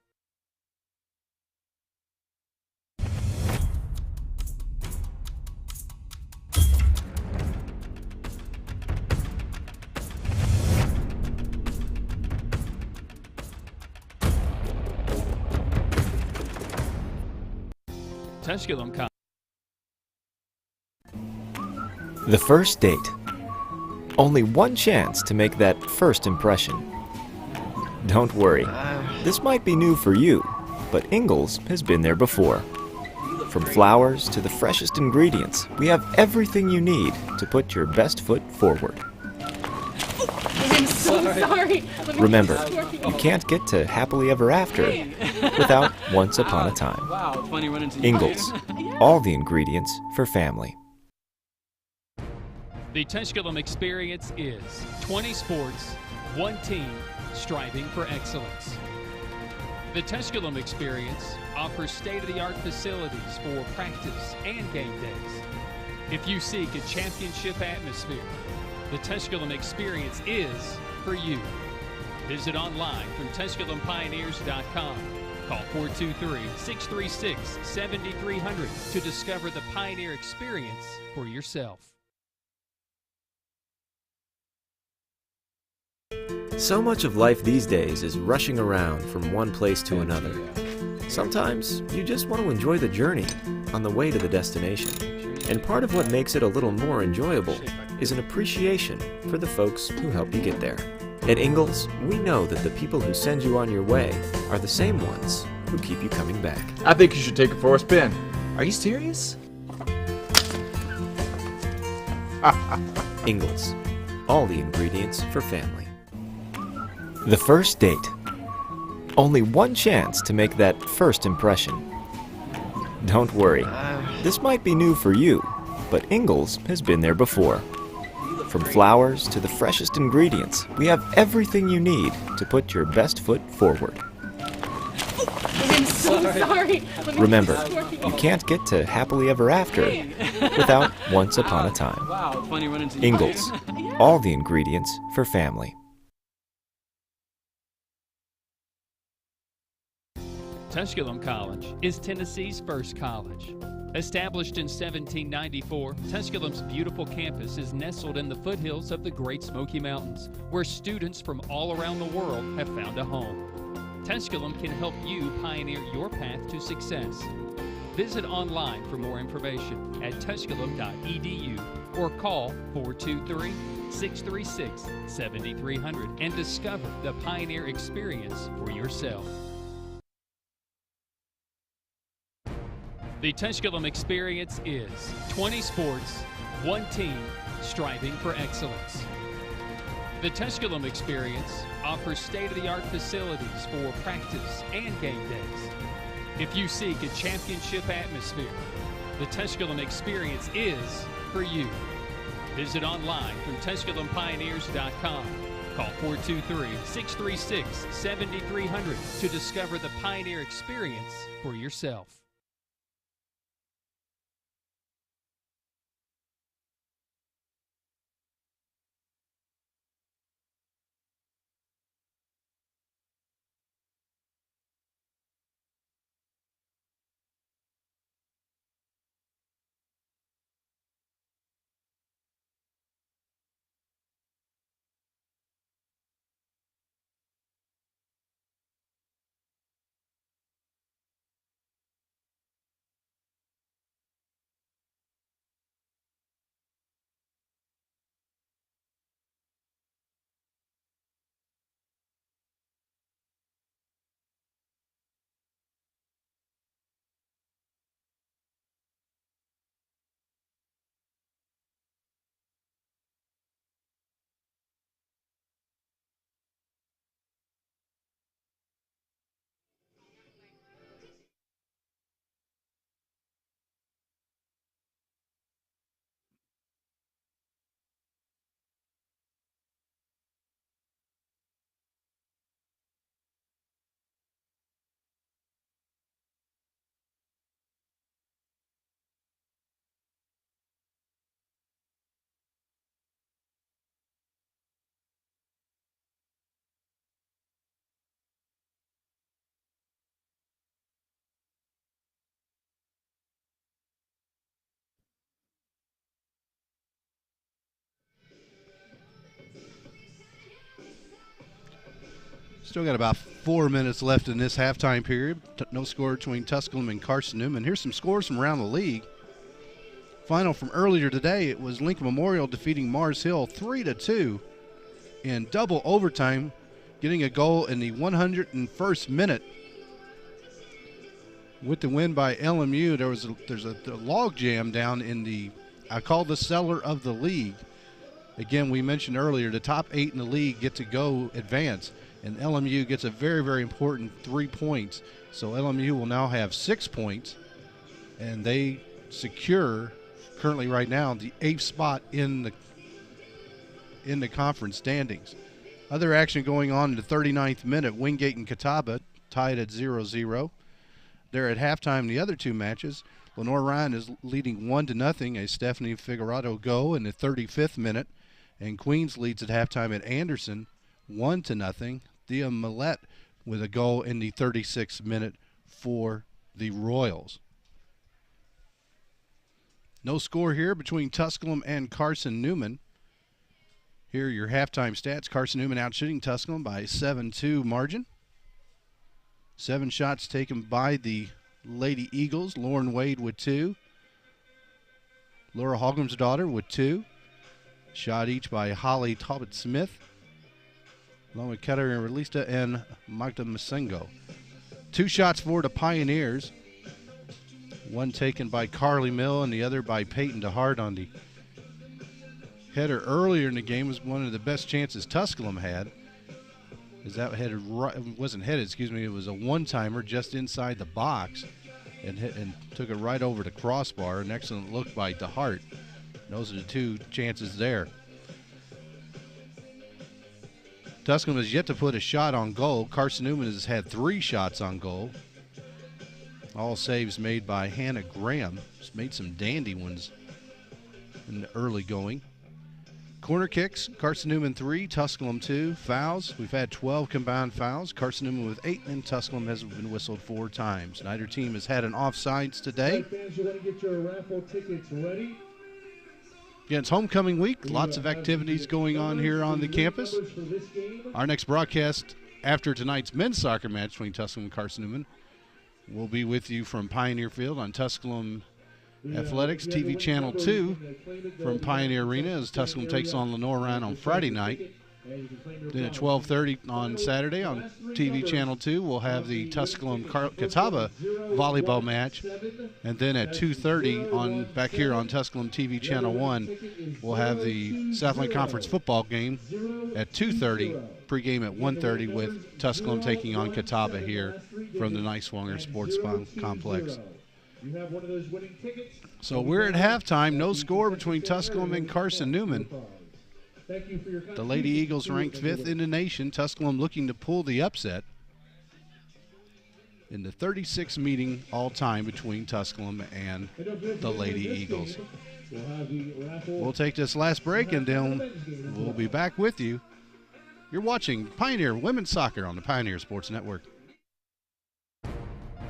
Tusculum College. The first date. Only one chance to make that first impression. Don't worry, this might be new for you, but Ingles has been there before. From flowers to the freshest ingredients, we have everything you need to put your best foot forward. I'm so sorry. Remember, you can't get to happily ever after without once upon a time. Wow, it's funny running into you. Ingles, all the ingredients for family. The Tusculum experience is 20 sports, one team, striving for excellence. The Tusculum experience offers state-of-the-art facilities for practice and game days. If you seek a championship atmosphere, the Tusculum experience is for you. Visit online through TusculumPioneers.com. Call 423-636-7300 to discover the Pioneer experience for yourself. So much of life these days is rushing around from one place to another. Sometimes you just want to enjoy the journey on the way to the destination. And part of what makes it a little more enjoyable is an appreciation for the folks who help you get there. At Ingles, we know that the people who send you on your way are the same ones who keep you coming back. I think you should take it for a spin. Are you serious? Ingles. All the ingredients for family. The first date. Only one chance to make that first impression. Don't worry, this might be new for you, but Ingles has been there before. From flowers to the freshest ingredients, we have everything you need to put your best foot forward. I'm so sorry. Let me Remember, keep scoring. you can't get to happily ever after without once upon a time. Wow, it's funny running into you. Ingles. All the ingredients for family. Tusculum College is Tennessee's first college. Established in 1794, Tusculum's beautiful campus is nestled in the foothills of the Great Smoky Mountains, where students from all around the world have found a home. Tusculum can help you pioneer your path to success. Visit online for more information at tusculum.edu or call 423-636-7300 and discover the Pioneer experience for yourself. The Tusculum experience is 20 sports, one team, striving for excellence. The Tusculum experience offers state-of-the-art facilities for practice and game days. If you seek a championship atmosphere, the Tusculum experience is for you. Visit online through TusculumPioneers.com. Call 423-636-7300 to discover the Pioneer experience for yourself. Still got about 4 minutes left in this halftime period. No score between Tusculum and Carson-Newman. Here's some scores from around the league. Final from earlier today, it was Lincoln Memorial defeating Mars Hill 3-2 in double overtime, getting a goal in the 101st minute. With the win by LMU, there's a log jam down in the, I call the cellar of the league. Again, we mentioned earlier, the top 8 in the league get to go advance. And LMU gets a very, very important 3 points. So LMU will now have 6 points, and they secure currently right now the 8th spot in the conference standings. Other action going on in the 39th minute, Wingate and Catawba tied at 0-0. They're at halftime the other two matches. Lenore Ryan is leading 1-0, a Stephanie Figueroa goal in the 35th minute. And Queens leads at halftime at Anderson 1-0. Thea Millette with a goal in the 36th minute for the Royals. No score here between Tusculum and Carson-Newman. Here are your halftime stats. Carson-Newman outshooting Tusculum by a 7-2 margin. 7 shots taken by the Lady Eagles. Lauren Wade with 2. Laura Hogum's daughter with 2. Shot each by Holly Talbot-Smith, along with Katarina Relista and Magda Masengo. 2 shots for the Pioneers. One taken by Carly Mill and the other by Peyton DeHart on the header earlier in the game. Was one of the best chances Tusculum had. As that headed right, wasn't headed, excuse me, it was a one-timer just inside the box and took it right over the crossbar. An excellent look by DeHart. Those are the 2 chances there. Tusculum has yet to put a shot on goal. Carson-Newman has had 3 shots on goal. All saves made by Hannah Graham. She's made some dandy ones in the early going. Corner kicks, Carson-Newman 3, Tusculum 2. Fouls, we've had 12 combined fouls. Carson-Newman with 8, and Tusculum has been whistled 4 times. Neither team has had an offsides today. Fans, you want to get your raffle tickets ready? Again, it's homecoming week. Lots of activities going on here on the campus. Our next broadcast after tonight's men's soccer match between Tusculum and Carson-Newman will be with you from Pioneer Field on Tusculum Athletics, TV Channel 2 from Pioneer Arena as Tusculum takes on Lenore Ryan on Friday night. Then at 12:30 on Saturday on TV Channel 2, we'll have the Tusculum-Catawba volleyball match. And then at 2:30 on back here on Tusculum TV Channel 1, we'll have the Southland Conference football game at 2:30, pregame at 1:30 with Tusculum taking on Catawba here from the Niswonger Sports Complex. So we're at halftime. No score between Tusculum and Carson-Newman. The Lady Eagles ranked 5th in the nation. Tusculum looking to pull the upset in the 36th meeting all-time between Tusculum and the Lady Eagles. We'll take this last break, and then we'll be back with you. You're watching Pioneer Women's Soccer on the Pioneer Sports Network.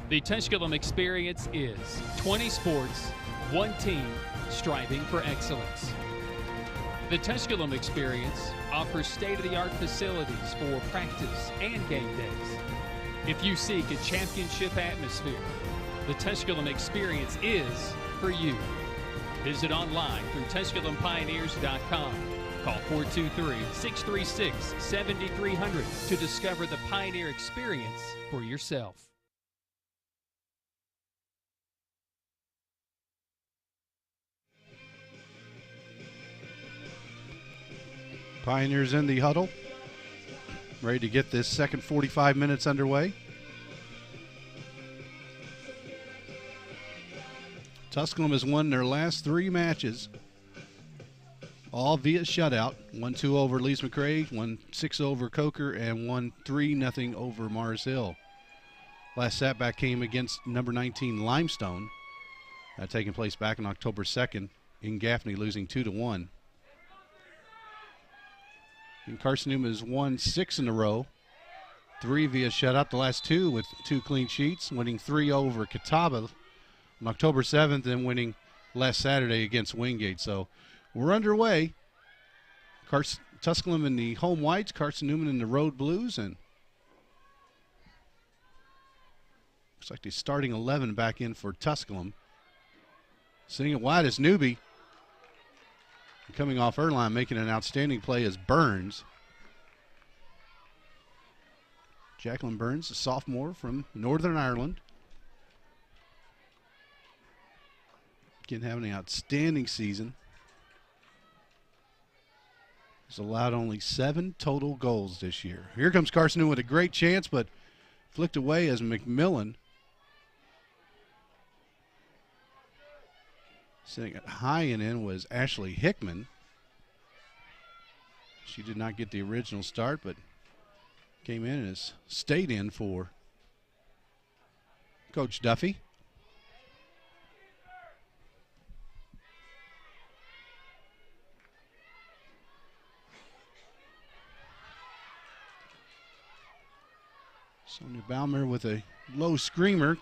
The Tusculum experience is 20 sports, 1 team, striving for excellence. The Tusculum experience offers state-of-the-art facilities for practice and game days. If you seek a championship atmosphere, the Tusculum experience is for you. Visit online through TusculumPioneers.com. Call 423-636-7300 to discover the Pioneer experience for yourself. Pioneers in the huddle, ready to get this second 45 minutes underway. Tusculum has won their last 3 matches, all via shutout. 1-2 over Lees McRae, 1-6 over Coker, and 1-3-0 over Mars Hill. Last setback came against number 19 Limestone, taking place back on October 2nd in Gaffney, losing 2-1. And Carson-Newman has won 6 in a row, 3 via shutout, the last 2 with 2 clean sheets, winning 3 over Catawba on October 7th and winning last Saturday against Wingate. So we're underway. Tusculum in the home whites, Carson-Newman in the road blues, and looks like the starting 11 back in for Tusculum. Sitting it wide is Newby. Coming off her line, making an outstanding play is Burns. Jacqueline Burns, a sophomore from Northern Ireland. Again, having an outstanding season. Has allowed only 7 total goals this year. Here comes Carson-Newman with a great chance, but flicked away as McMillan. Sitting at high and in was Ashley Hickman. She did not get the original start, but came in and has stayed in for Coach Duffy. Sonia Baumer with a low screamer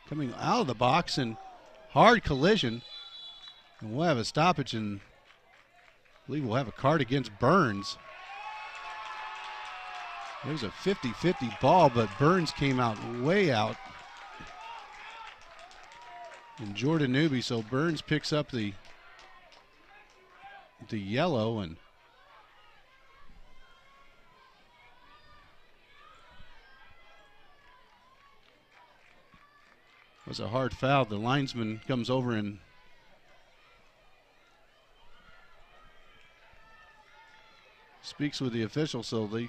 coming out of the box, and hard collision. And we'll have a stoppage, and I believe we'll have a card against Burns. It was a 50-50 ball, but Burns came out way out. And Jordan Newby, so Burns picks up the yellow, and was a hard foul. The linesman comes over and speaks with the official, so they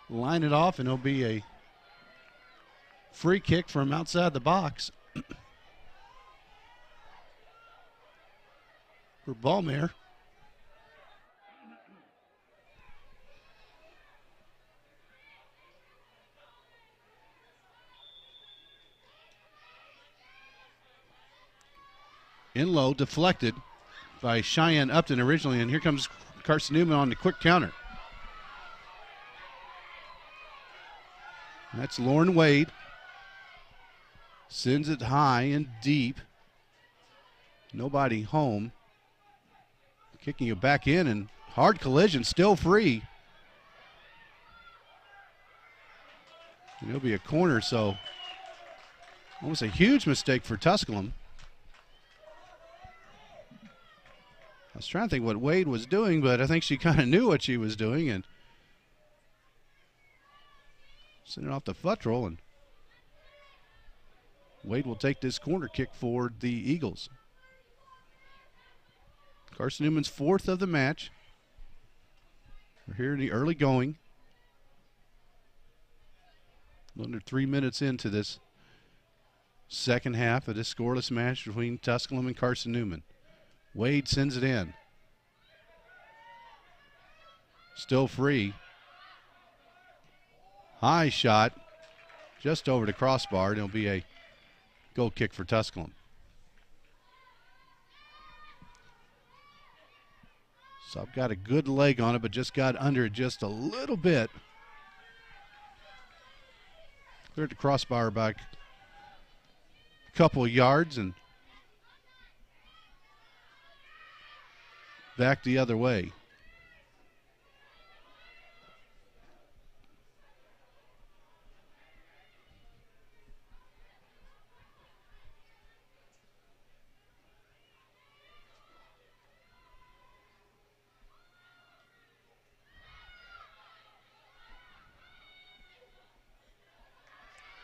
line it off, and it'll be a free kick from outside the box for Ballmare. In low, deflected by Cheyenne Upton originally, and here comes Carson-Newman on the quick counter. That's Lauren Wade. Sends it high and deep. Nobody home. Kicking it back in, and hard collision, still free. And it'll be a corner, so almost a huge mistake for Tusculum. I was trying to think what Wade was doing, but I think she kind of knew what she was doing and sent it off the Futtrell, and Wade will take this corner kick for the Eagles. Carson-Newman's fourth of the match. We're here in the early going. Under 3 minutes into this second half of this scoreless match between Tusculum and Carson-Newman. Wade sends it in. Still free. High shot. Just over the crossbar. And it'll be a goal kick for Tusculum. So I've got a good leg on it, but just got under it just a little bit. Cleared the crossbar by a couple of yards and back the other way.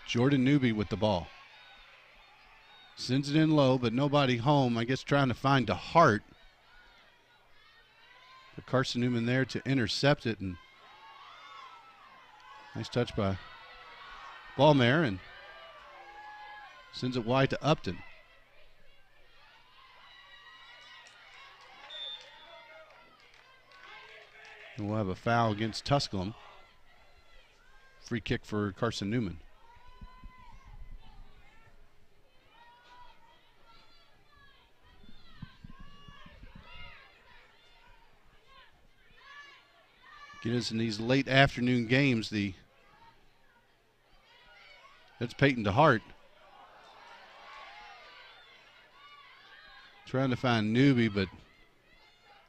Jordan Newby with the ball. Sends it in low, but nobody home. I guess trying to find the heart. For Carson-Newman there to intercept it, and nice touch by Ballmare, and sends it wide to Upton. And we'll have a foul against Tusculum. Free kick for Carson-Newman. Get us in these late afternoon games. That's Peyton DeHart. Trying to find Newby, but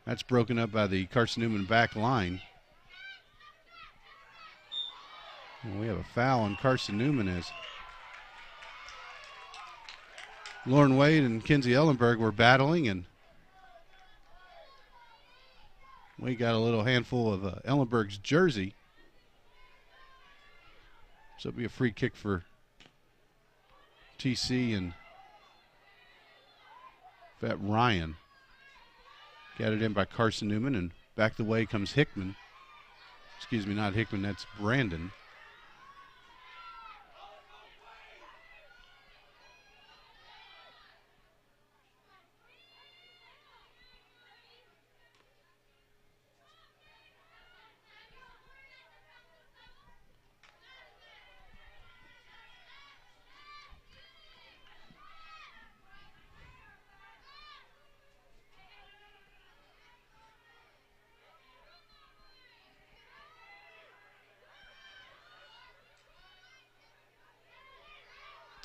that's broken up by the Carson-Newman back line. And we have a foul on Carson-Newman as Lauren Wade and Kenzie Ellenberg were battling, and we got a little handful of Ellenberg's jersey. So it'll be a free kick for TC, and Fat Ryan. Got it in by Carson-Newman, and back the way comes Hickman. Excuse me, not Hickman, that's Brandon.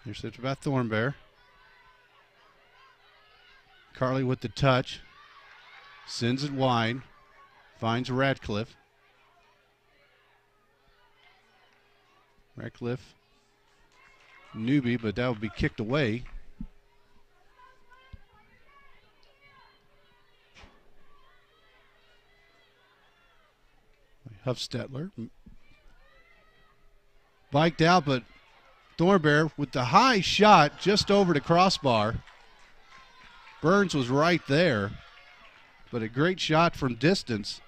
Here's it by Thornbear. Carly with the touch. Sends it wide. Finds Radcliffe. Radcliffe. Newby, but that would be kicked away. Huffstetler. Biked out, but Thornbear with the high shot just over the crossbar. Burns was right there, but a great shot from distance.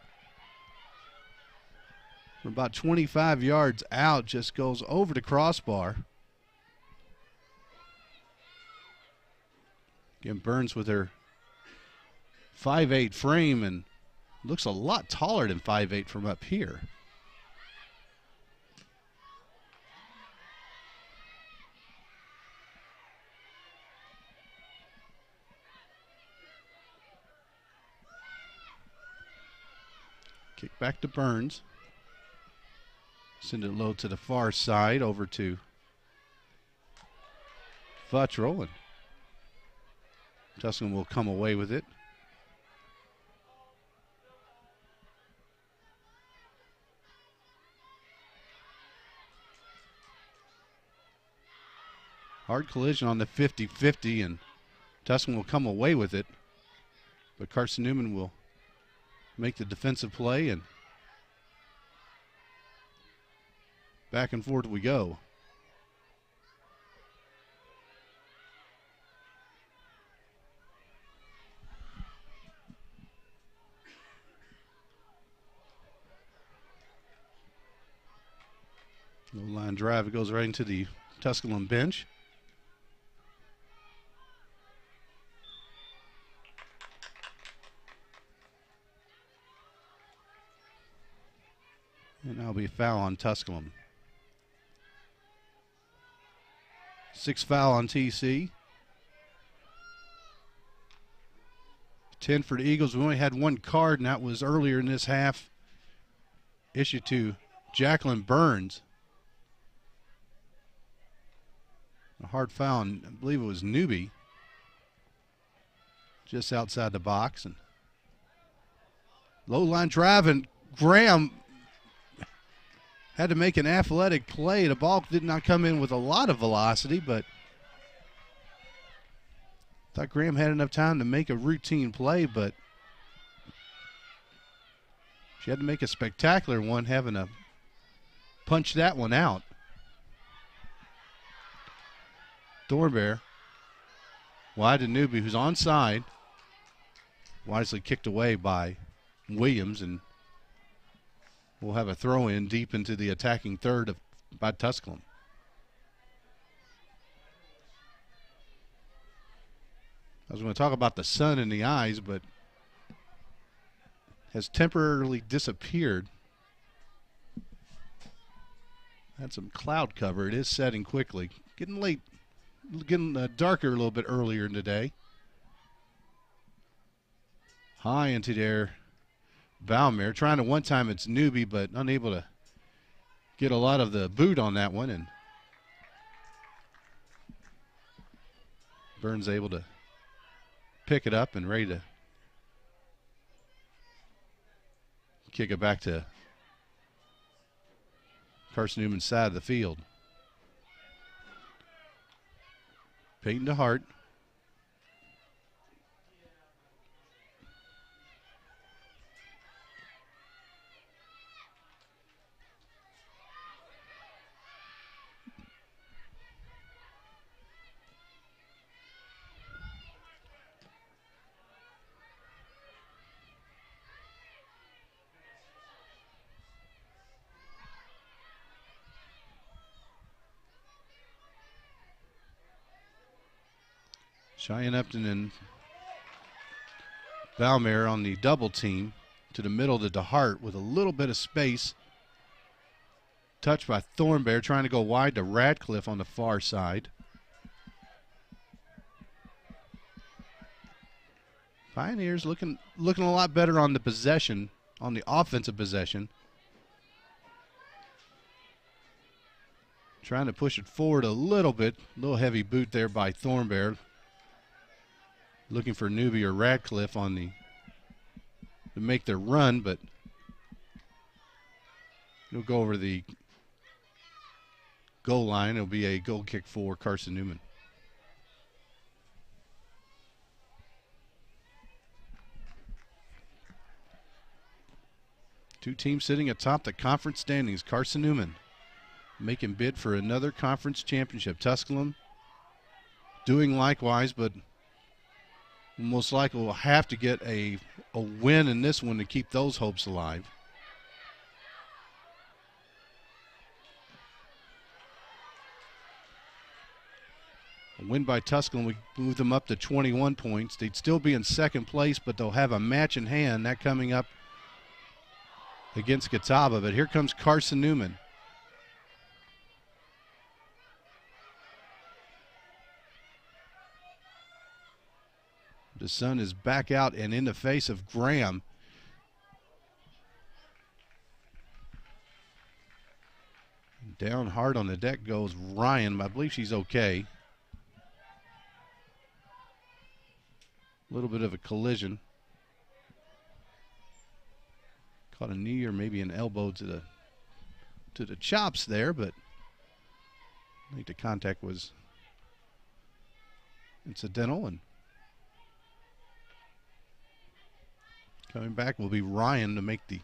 From about 25 yards out, just goes over the crossbar. Again, Burns with her 5'8" frame and looks a lot taller than 5'8" from up here. Kick back to Burns. Send it low to the far side over to Futtrell, and Tusculum will come away with it. Hard collision on the 50-50, and Tusculum will come away with it. But Carson-Newman will make the defensive play, and back and forth we go. Low line drive, it goes right into the Tusculum bench. And that'll be a foul on Tusculum. 6 foul on TC. 10 for the Eagles. We only had one card, and that was earlier in this half, issued to Jacqueline Burns. A hard foul, and I believe it was Newby, just outside the box. And low line drive, and Graham had to make an athletic play. The ball did not come in with a lot of velocity, but thought Graham had enough time to make a routine play, but she had to make a spectacular one, having to punch that one out. Thornbear wide to Newby, who's onside. Wisely kicked away by Williams, and we'll have a throw in deep into the attacking third by Tusculum. I was going to talk about the sun in the eyes, but has temporarily disappeared. Had some cloud cover. It is setting quickly. Getting late, getting darker a little bit earlier in the day. High into there. Valmere trying to one time it's Newby, but unable to get a lot of the boot on that one, and Burns able to pick it up and ready to kick it back to Carson-Newman's side of the field. Peyton to Hart. Cheyenne Upton and Valmere on the double team to the middle to DeHart with a little bit of space. Touched by Thornbear, trying to go wide to Radcliffe on the far side. Pioneers looking a lot better on the possession, on the offensive possession. Trying to push it forward a little bit. A little heavy boot there by Thornbear. Looking for Newby or Radcliffe on the to make their run, but it'll go over the goal line. It'll be a goal kick for Carson-Newman. Two teams sitting atop the conference standings. Carson-Newman making bid for another conference championship. Tusculum doing likewise, but most likely will have to get a win in this one to keep those hopes alive. A win by Tusculum would move them up to 21 points. They'd still be in second place, but they'll have a match in hand, that coming up against Catawba. But here comes Carson-Newman. The sun is back out and in the face of Graham. Down hard on the deck goes Ryan. I believe she's okay. A little bit of a collision. Caught a knee or maybe an elbow to the chops there, but I think the contact was incidental. And coming back will be Ryan to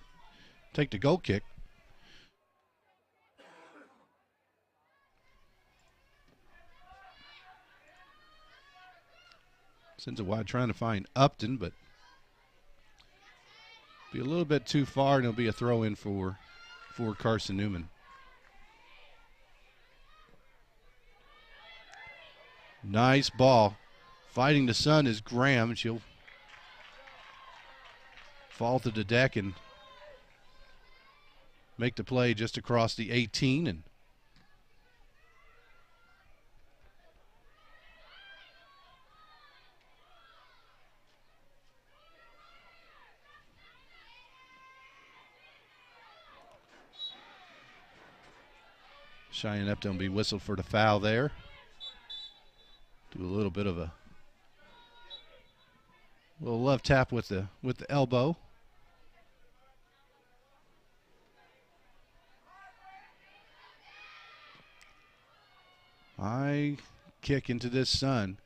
take the goal kick. Sends it wide, trying to find Upton, but be a little bit too far, and it'll be a throw in for Carson-Newman. Nice ball. Fighting the sun is Graham, and she'll fall to the deck and make the play just across the 18. And Cheyenne Upton will be whistled for the foul there. Do a little bit of a little love tap with the elbow. High kick into this sun.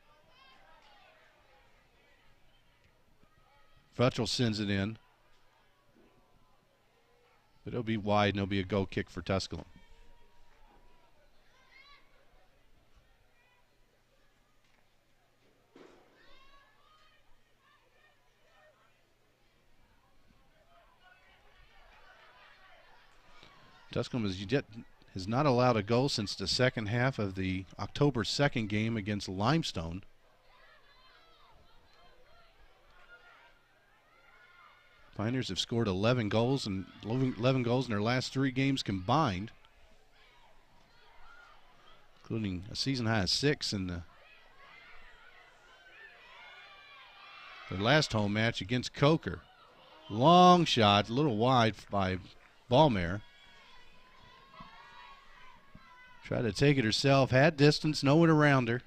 Futchell sends it in. But it'll be wide, and it'll be a goal kick for Tusculum. Tusculum has not allowed a goal since the second half of the October 2nd game against Limestone. Pioneers have scored 11 goals in their last 3 games combined, including a season high of 6 in their last home match against Coker. Long shot, a little wide by Ballmare. Tried to take it herself, had distance, no one around her.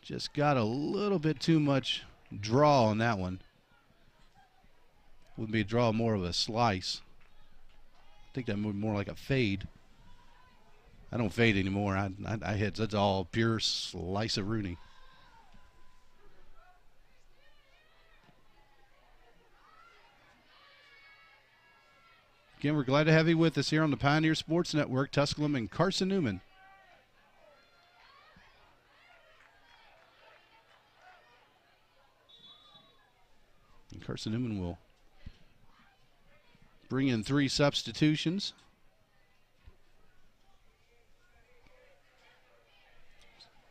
Just got a little bit too much draw on that one. Wouldn't be a draw, more of a slice. I think that would be more like a fade. I don't fade anymore. I hit, that's all pure slice of Rooney. Again, we're glad to have you with us here on the Pioneer Sports Network. Tusculum and Carson-Newman. And Carson-Newman will bring in 3 substitutions.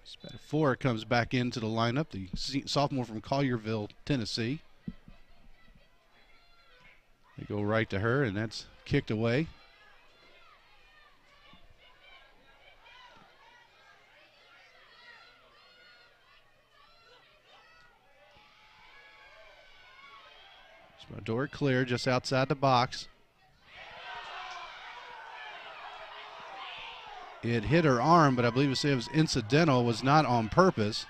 Spatafora comes back into the lineup, the sophomore from Collierville, Tennessee. They go right to her, and that's kicked away. Door clear just outside the box. It hit her arm, but I believe it was incidental. It was not on purpose.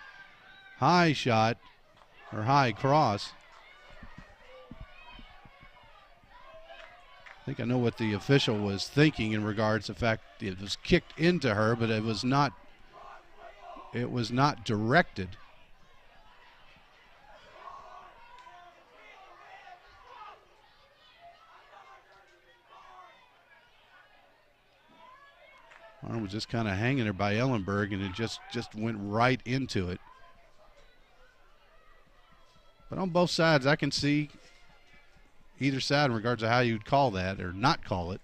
High shot, or high cross. I think I know what the official was thinking in regards to the fact it was kicked into her, but it was not directed. Arm was just kind of hanging there by Ellenberg, and it just went right into it. But on both sides, I can see either side in regards to how you'd call that or not call it.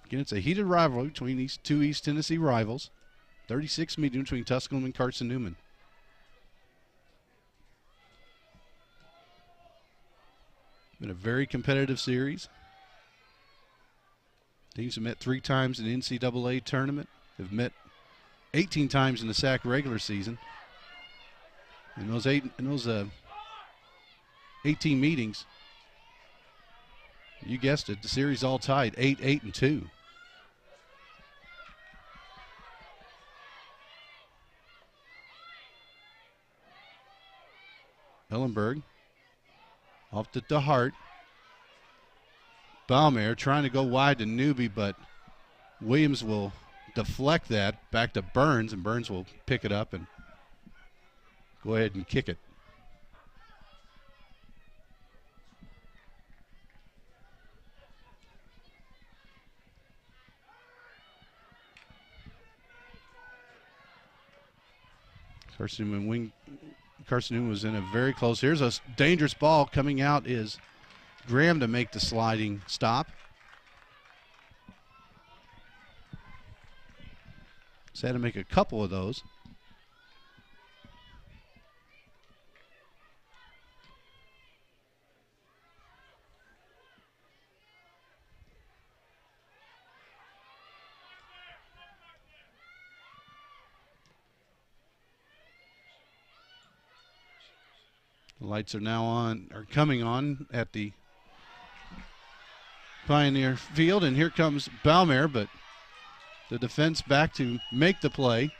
Again, it's a heated rivalry between these two East Tennessee rivals. 36 meeting between Tusculum and Carson-Newman. Been a very competitive series. Teams have met 3 times in the NCAA tournament. Have met 18 times in the SAC regular season. In those 18 meetings, you guessed it, the series all tied 8-8-2. Ellenberg off to DeHart. Baumeier trying to go wide to Newby, but Williams will deflect that back to Burns, and Burns will pick it up and go ahead and kick it. Carson-Newman was in a very close. Here's a dangerous ball coming out is Graham to make the sliding stop. He's had to make a couple of those. The lights are now on, are coming on at the Pioneer Field, and here comes Baumeier, but the defense back to make the play.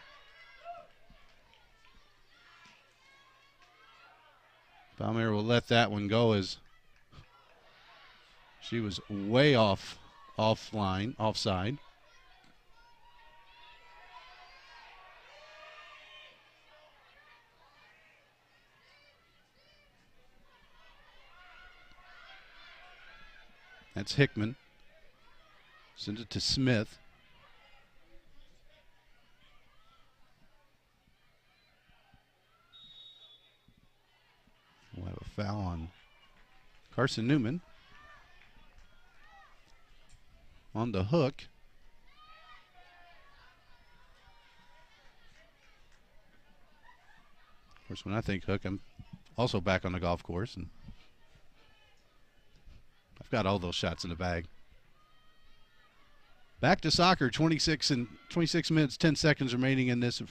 Baumeier will let that one go as she was way offside. That's Hickman. Send it to Smith. We'll have a foul on Carson-Newman. On the hook. Of course, when I think hook, I'm also back on the golf course, and I've got all those shots in the bag. Back to soccer, 26 minutes, 10 seconds remaining in this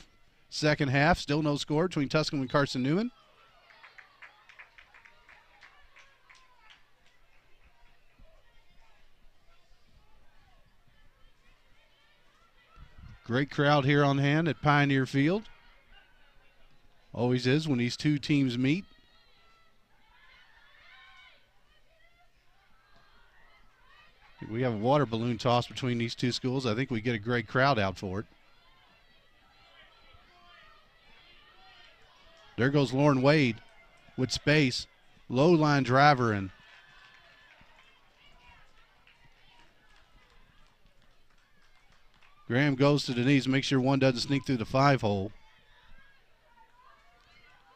second half. Still no score between Tusculum and Carson-Newman. Great crowd here on hand at Pioneer Field. Always is when these two teams meet. We have a water balloon toss between these two schools. I think we get a great crowd out for it. There goes Lauren Wade with space. Low line driver, and Graham goes to the knees, make sure one doesn't sneak through the 5-hole.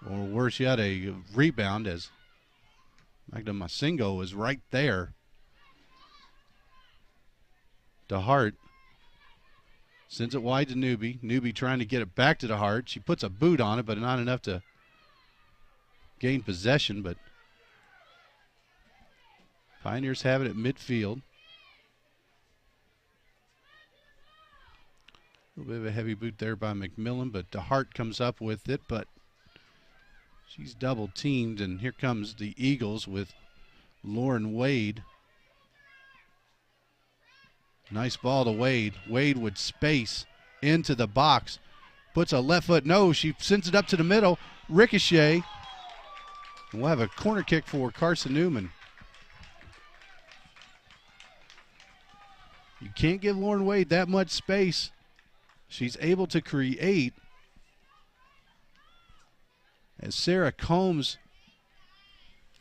Or worse yet, a rebound as Magda Masingo is right there. DeHart sends it wide to Newby. Newby trying to get it back to DeHart. She puts a boot on it, but not enough to gain possession. But Pioneers have it at midfield. A little bit of a heavy boot there by McMillan, but DeHart comes up with it, but she's double teamed, and here comes the Eagles with Lauren Wade. Nice ball to Wade. Wade with space into the box. Puts a left foot. No, she sends it up to the middle. Ricochet. We'll have a corner kick for Carson-Newman. You can't give Lauren Wade that much space. She's able to create. As Sarah Combs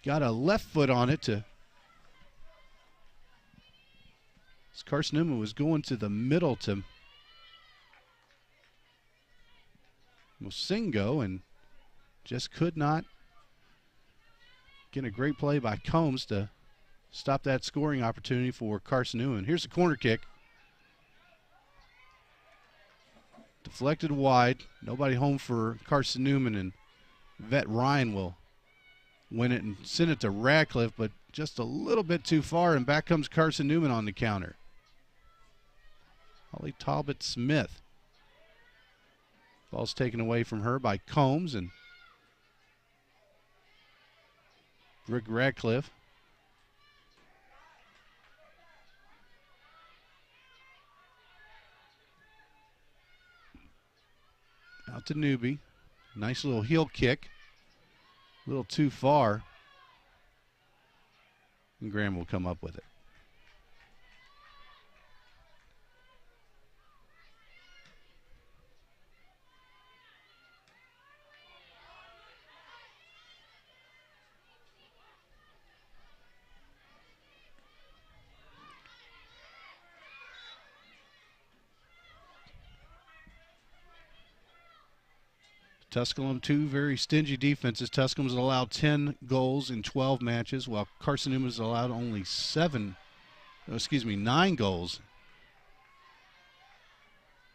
got a left foot on it to Carson-Newman was going to the middle to Mosingo and just could not get a great play by Combs to stop that scoring opportunity for Carson-Newman. Here's the corner kick. Deflected wide. Nobody home for Carson-Newman, and Vet Ryan will win it and send it to Radcliffe, but just a little bit too far, and back comes Carson-Newman on the counter. Holly Talbot-Smith. Ball's taken away from her by Combs, and Rick Radcliffe. Out to Newby. Nice little heel kick. A little too far. And Graham will come up with it. Tusculum, two very stingy defenses. Tusculum's allowed 10 goals in 12 matches, while Carson-Newman's allowed only 9 goals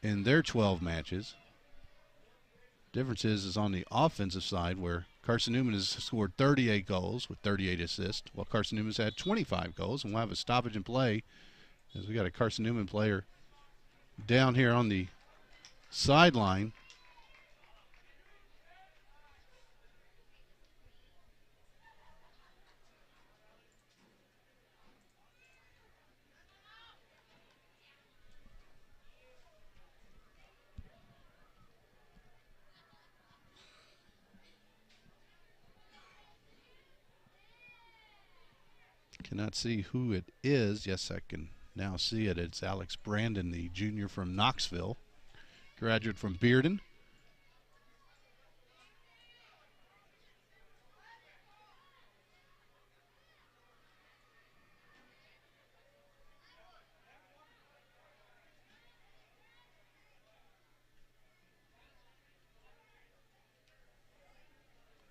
in their 12 matches. Difference is on the offensive side, where Carson-Newman has scored 38 goals with 38 assists, while Carson-Newman's had 25 goals. And we'll have a stoppage in play as we got a Carson-Newman player down here on the sideline. Cannot see who it is. Yes, I can now see it. It's Alex Brandon, the junior from Knoxville, graduate from Bearden.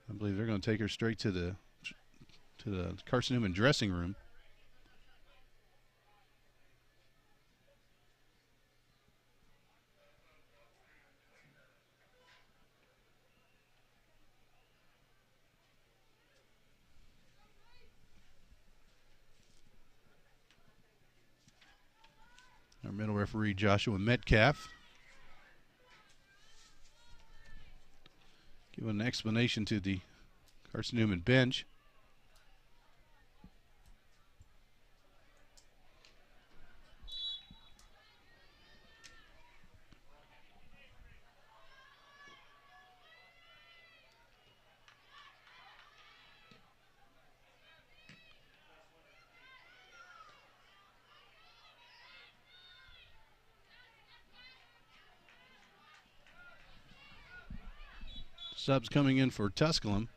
I believe they're going to take her straight to the Carson-Newman dressing room. Our middle referee, Joshua Metcalf, giving an explanation to the Carson-Newman bench. Subs coming in for Tusculum.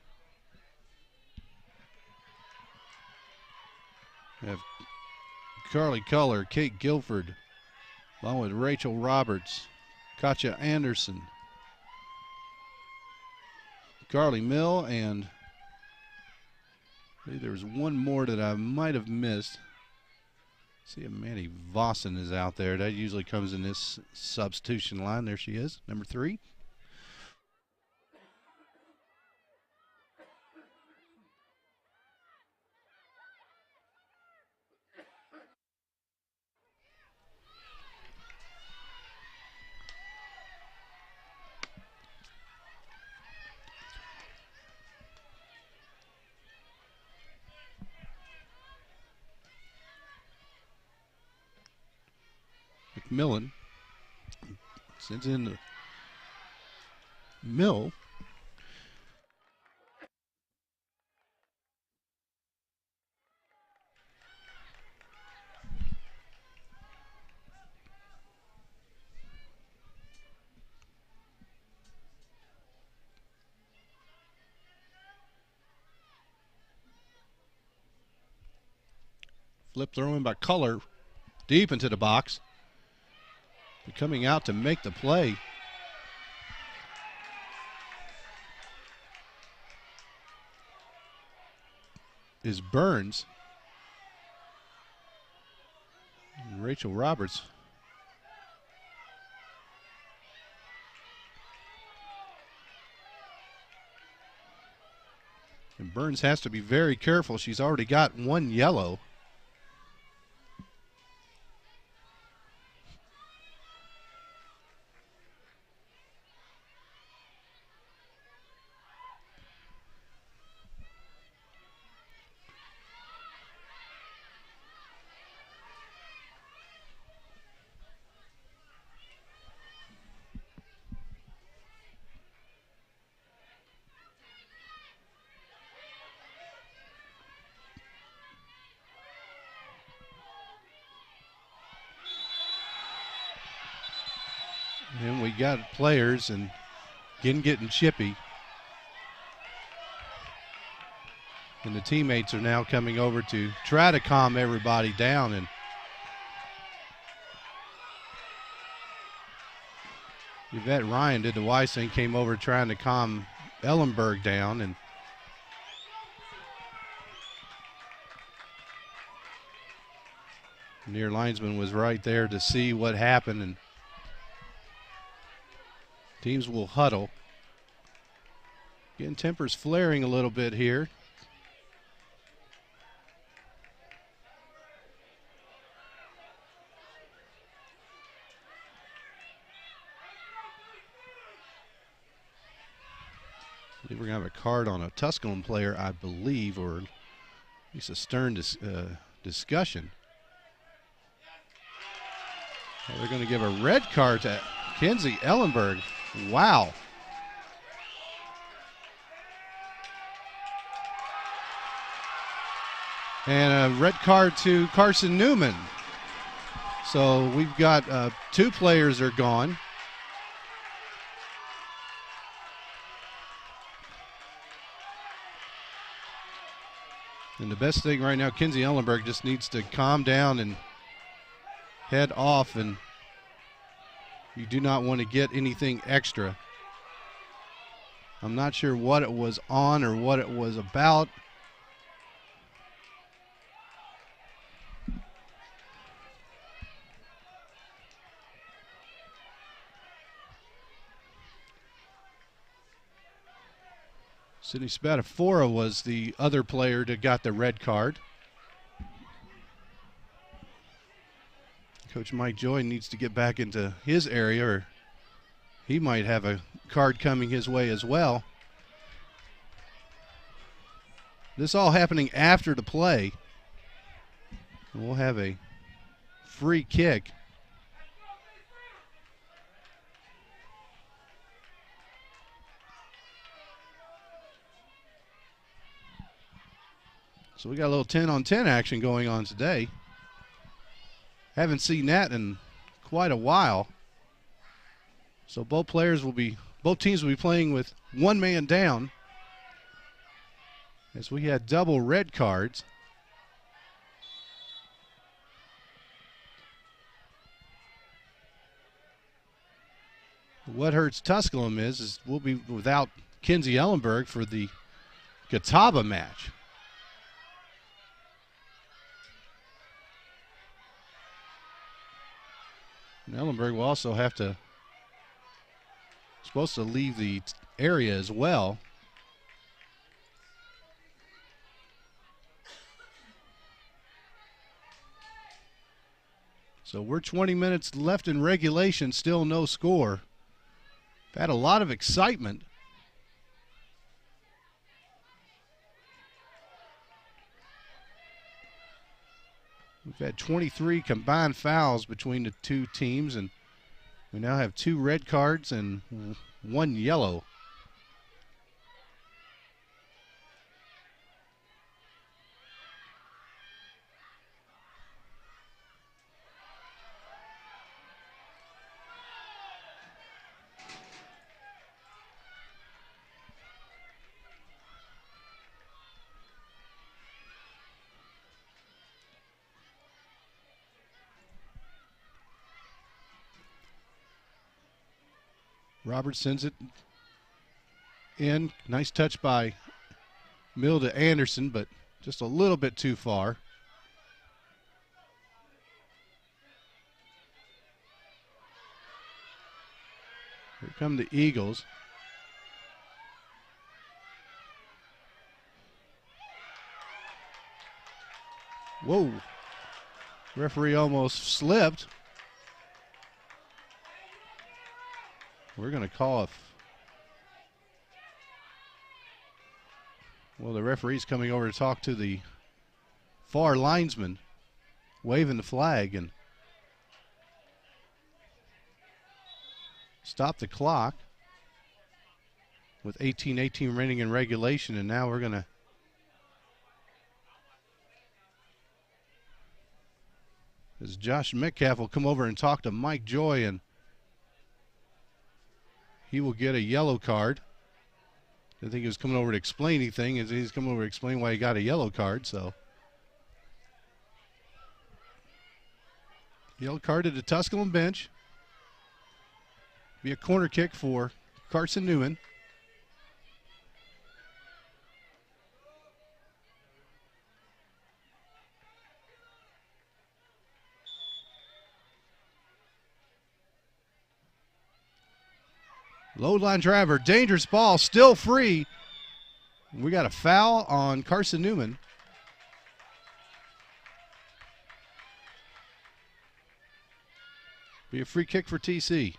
We have Carly Culler, Kate Guilford, along with Rachel Roberts, Katja Anderson, Carly Mill, and I believe there was one more that I might have missed. See if Mandy Vossen is out there. That usually comes in this substitution line. There she is, number 3. McMillan sends in the Mill. Flip throw in by Culler. deep into the box. They're coming out to make the play. Is Burns. And Rachel Roberts. And Burns has to be very careful. She's already got one yellow. And we got players and again getting chippy. And the teammates are now coming over to try to calm everybody down. And Yvette Ryan did the wise thing, came over trying to calm Ellenberg down. And near linesman was right there to see what happened. And teams will huddle. Again, tempers flaring a little bit here. I think we're going to have a card on a Tusculum player, I believe, or at least a stern discussion. Well, they're going to give a red card to Kenzie Ellenberg. Wow. And a red card to Carson-Newman. So we've got 2 players are gone. And the best thing right now, Kenzie Ellenberg just needs to calm down and head off, and you do not want to get anything extra. I'm not sure what it was on or what it was about. Sydney Spadafora was the other player that got the red card. Coach Mike Joy needs to get back into his area, or he might have a card coming his way as well. This all happening after the play. We'll have a free kick. So we got a little 10-on-10 action going on today. Haven't seen that in quite a while. So both teams will be playing with one man down, as we had double red cards. What hurts Tusculum is we'll be without Kenzie Ellenberg for the Catawba match. And Ellenberg will also have to, supposed to leave the area as well. So we're 20 minutes left in regulation, still no score. We've had a lot of excitement. We've had 23 combined fouls between the two teams, and we now have 2 red cards and 1 yellow. Roberts sends it in. Nice touch by Mill to Anderson, but just a little bit too far. Here come the Eagles. Whoa. Referee almost slipped. We're going to call a... Well, the referee's coming over to talk to the far linesman, waving the flag, and stop the clock with 18:18 remaining in regulation, and now we're going to as Josh Metcalf will come over and talk to Mike Joy, and he will get a yellow card. I think he was coming over to explain anything, as he's coming over to explain why he got a yellow card. So, yellow card to the Tusculum bench. Be a corner kick for Carson-Newman. Low line driver, dangerous ball, still free. We got a foul on Carson-Newman. Be a free kick for TC.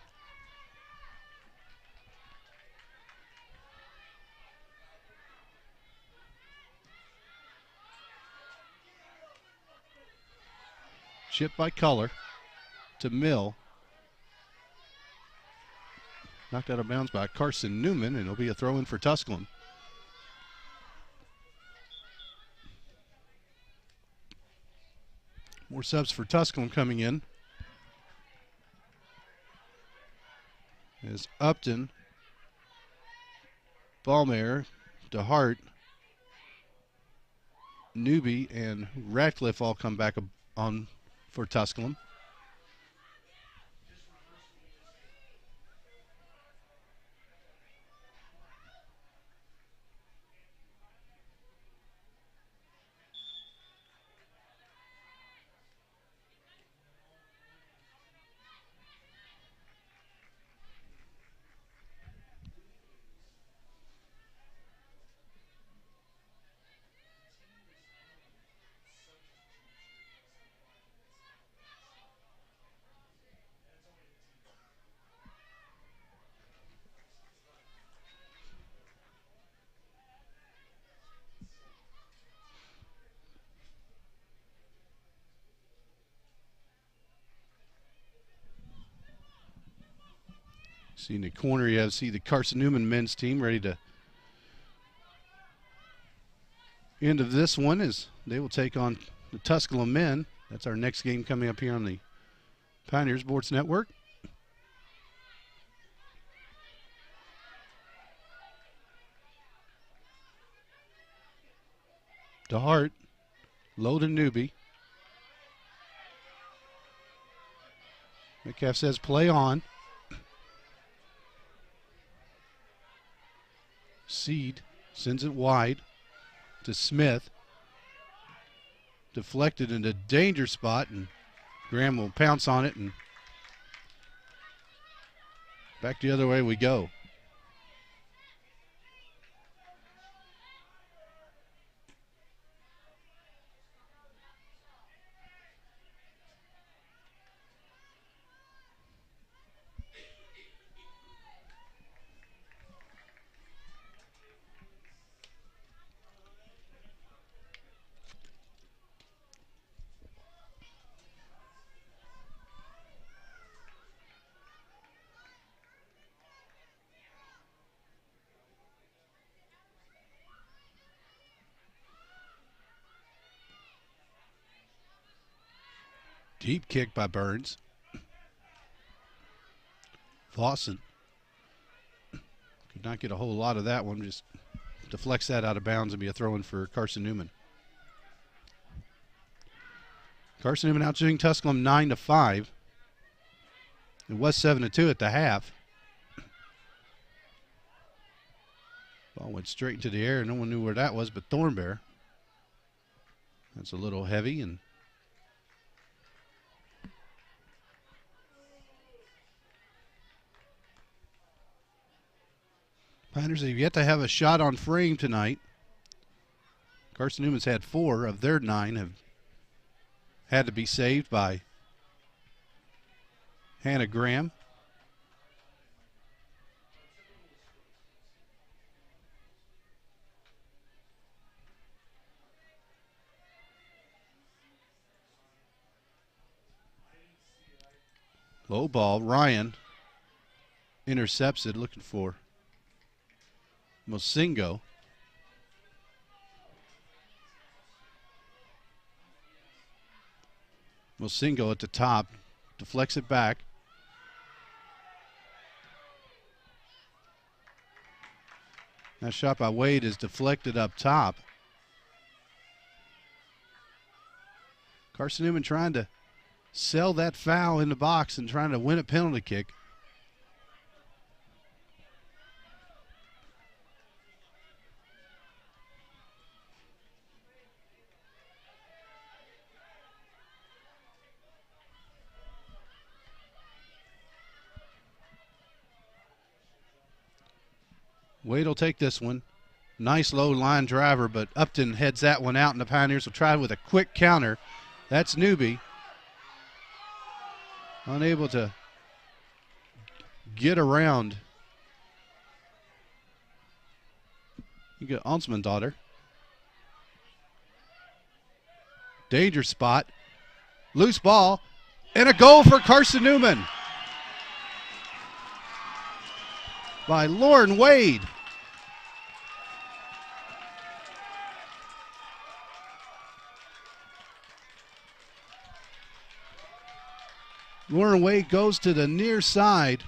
Chip by Color to Mill. Knocked out of bounds by Carson-Newman, and it'll be a throw-in for Tusculum. More subs for Tusculum coming in. As Upton, Ballmare, DeHart, Newby, and Ratcliffe all come back on for Tusculum. See in the corner, you see the Carson-Newman men's team ready to end of this one as they will take on the Tusculum men. That's our next game coming up here on the Pioneer Sports Network. DeHart, low to Newby. Metcalf says play on. Seed sends it wide to Smith. Deflected into danger spot, and Graham will pounce on it, and back the other way we go. Deep kick by Burns. Lawson could not get a whole lot of that one, just deflects that out of bounds and be a throw-in for Carson-Newman. Carson-Newman outshooting Tusculum 9-5. It was 7-2 at the half. Ball went straight into the air. No one knew where that was but Thornbear. That's a little heavy, and Pioneers have yet to have a shot on frame tonight. Carson-Newman's had 4 of their 9 have had to be saved by Hannah Graham. Low ball, Ryan intercepts it, looking for Mosingo. Mosingo at the top, deflects it back. That shot by Wade is deflected up top. Carson-Newman trying to sell that foul in the box and trying to win a penalty kick. Wade will take this one. Nice low line driver, but Upton heads that one out, and the Pioneers will try with a quick counter. That's Newby. Unable to get around. You got Onsman daughter. Danger spot. Loose ball. And a goal for Carson-Newman by Lauren Wade. Lauren Wade goes to the near side,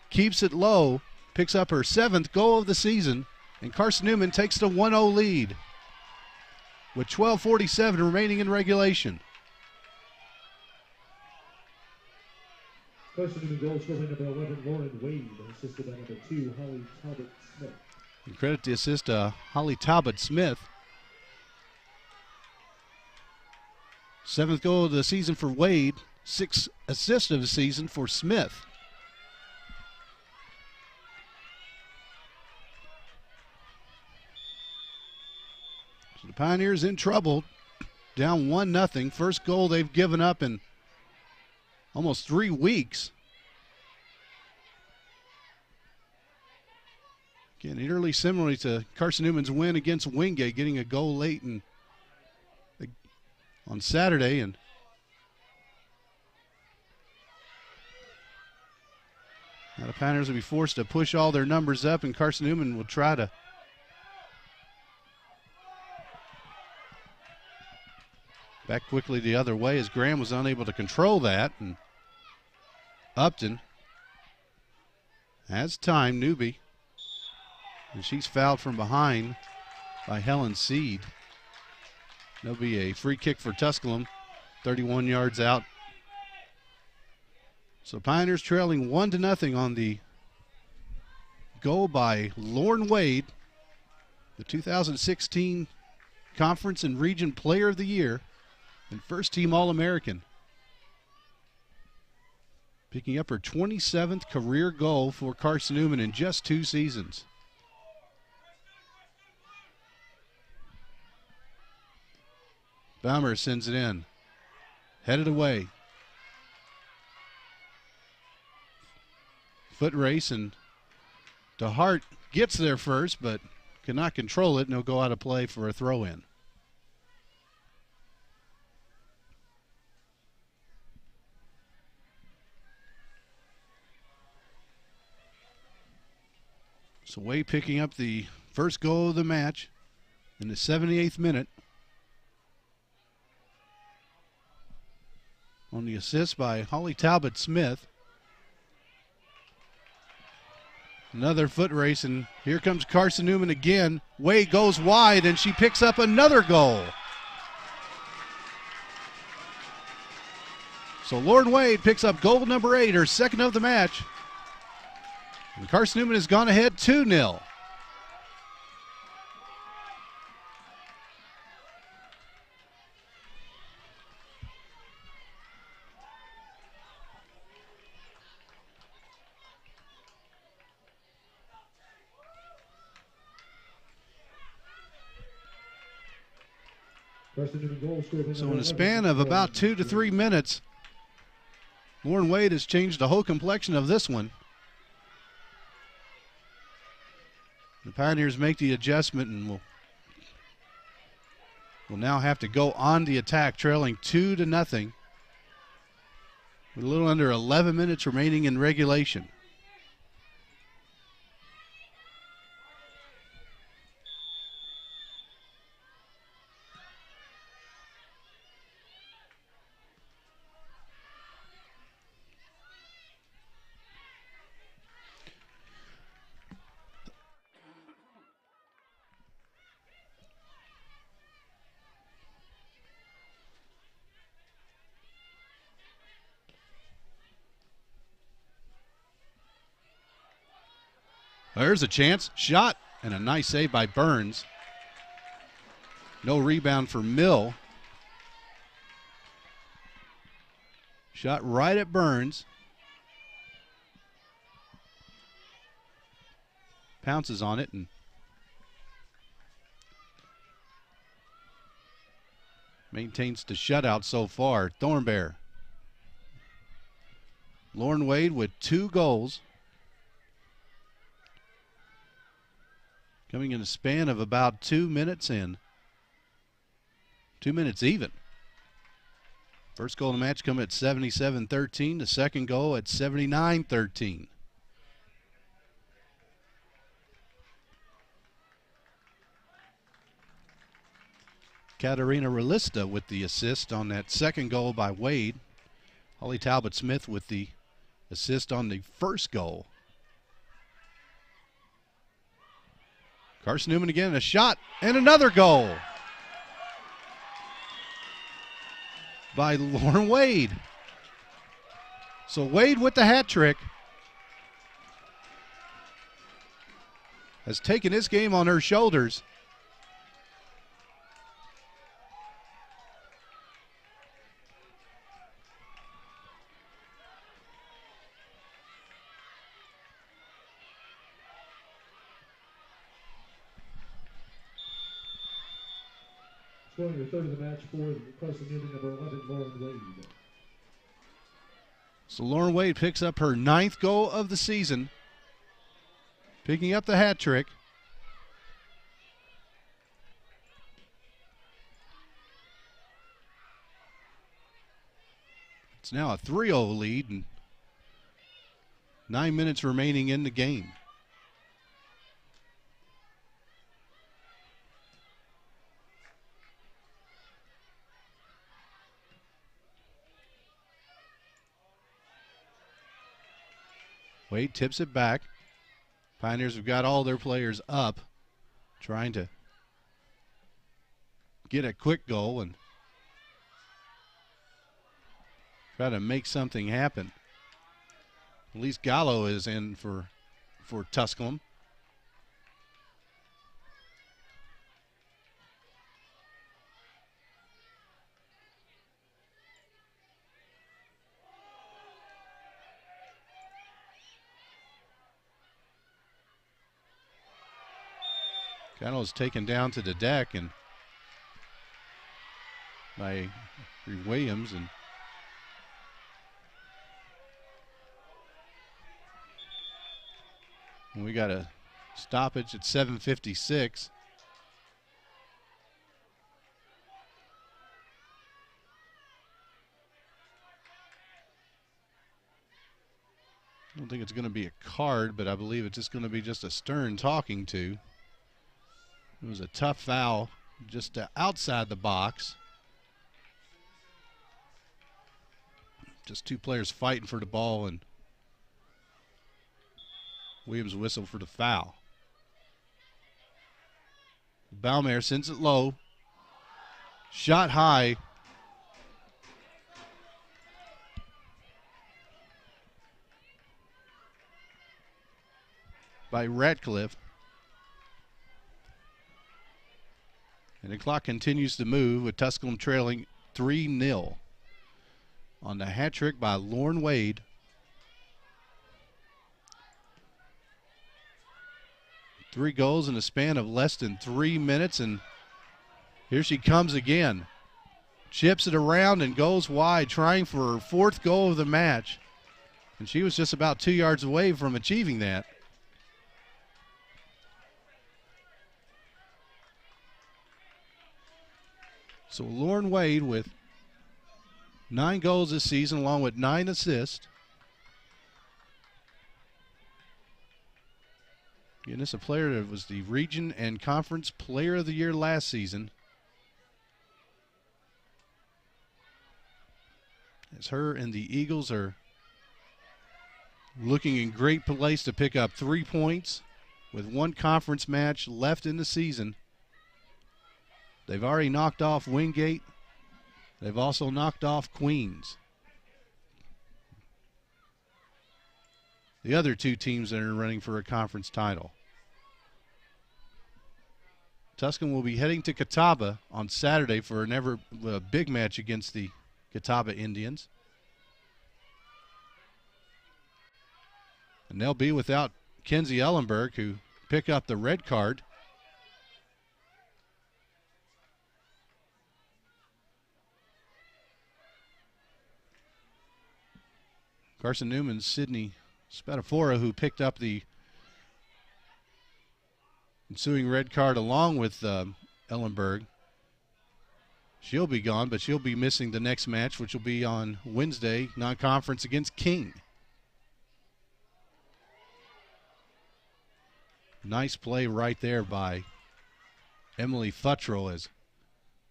keeps it low, picks up her 7th goal of the season, and Carson-Newman takes the 1-0 lead with 12:47 remaining in regulation. Carson-Newman goal scoring number 11, Lauren Wade, assisted by number 2, Holly Talbot-Smith. And credit the assist to Holly Talbot-Smith. 7th goal of the season for Wade. 6th assist of the season for Smith. So the Pioneers in trouble, down 1-0. First goal they've given up in almost 3 weeks. Again, nearly similarly to Carson-Newman's win against Wingate, getting a goal late on Saturday, and now the Pioneers will be forced to push all their numbers up, and Carson-Newman will try to back quickly the other way as Graham was unable to control that. And Upton has time, Newby. And she's fouled from behind by Helen Seed. There'll be a free kick for Tusculum, 31 yards out. So Pioneers trailing 1-0 on the goal by Lauren Wade, the 2016 Conference and Region Player of the Year and first team All-American. Picking up her 27th career goal for Carson-Newman in just 2 seasons. Baumer sends it in. Headed away. Foot race, and DeHart gets there first but cannot control it, and he'll go out of play for a throw-in. So Wade picking up the first goal of the match in the 78th minute. On the assist by Holly Talbot-Smith. Another foot race, and here comes Carson-Newman again. Wade goes wide, and she picks up another goal. So Lauren Wade picks up goal number 8, her 2nd of the match. And Carson-Newman has gone ahead 2-0. Carson-Newman goal scored So in a span of about 2 to 3 minutes, Lauren Wade has changed the whole complexion of this one. The Pioneers make the adjustment and will now have to go on the attack, trailing 2-0 with a little under 11 minutes remaining in regulation. There's a chance. Shot and a nice save by Burns. No rebound for Mill. Shot right at Burns. Pounces on it and maintains the shutout so far. Thornbear. Lauren Wade with 2 goals. Coming in a span of about 2 minutes in. 2 minutes even. First goal of the match come at 77-13. The second goal at 79-13. Katarina Relista with the assist on that second goal by Wade. Holly Talbot-Smith with the assist on the first goal. Carson-Newman again, a shot, and another goal by Lauren Wade. So Wade with the hat trick has taken this game on her shoulders. Scoring the third of the match for Carson-Newman, number 11, Lauren Wade. So Lauren Wade picks up her 9th goal of the season, picking up the hat trick. It's now a 3-0 lead and 9 minutes remaining in the game. Wade tips it back. Pioneers have got all their players up, trying to get a quick goal and try to make something happen. At least Gallo is in for Tusculum. Gallo is taken down to the deck and by Williams, and we got a stoppage at 7:56. I don't think it's going to be a card, but I believe it's just going to be just a stern talking to. It was a tough foul just outside the box. Just two players fighting for the ball, and Williams whistled for the foul. Baumeier sends it low. Shot high. By Ratcliffe. And the clock continues to move with Tusculum trailing 3-0 on the hat trick by Lauren Wade. Three goals in a span of less than 3 minutes, and Here she comes again. Chips it around and goes wide, trying for her 4th goal of the match. And she was just about 2 yards away from achieving that. So Lauren Wade with 9 goals this season, along with 9 assists. Again, this is a player that was the Region and Conference Player of the Year last season. As her and the Eagles are looking in great place to pick up 3 points with 1 conference match left in the season. They've already knocked off Wingate. They've also knocked off Queens. The other 2 teams that are running for a conference title. Tusculum will be heading to Catawba on Saturday for a big match against the Catawba Indians. And they'll be without Kenzie Ellenberg, who picked up the red card. Carson-Newman's Sydney Spadafora, who picked up the ensuing red card along with Ellenberg. She'll be gone, but she'll be missing the next match, which will be on Wednesday, non-conference against King. Nice play right there by Emily Futtrell as the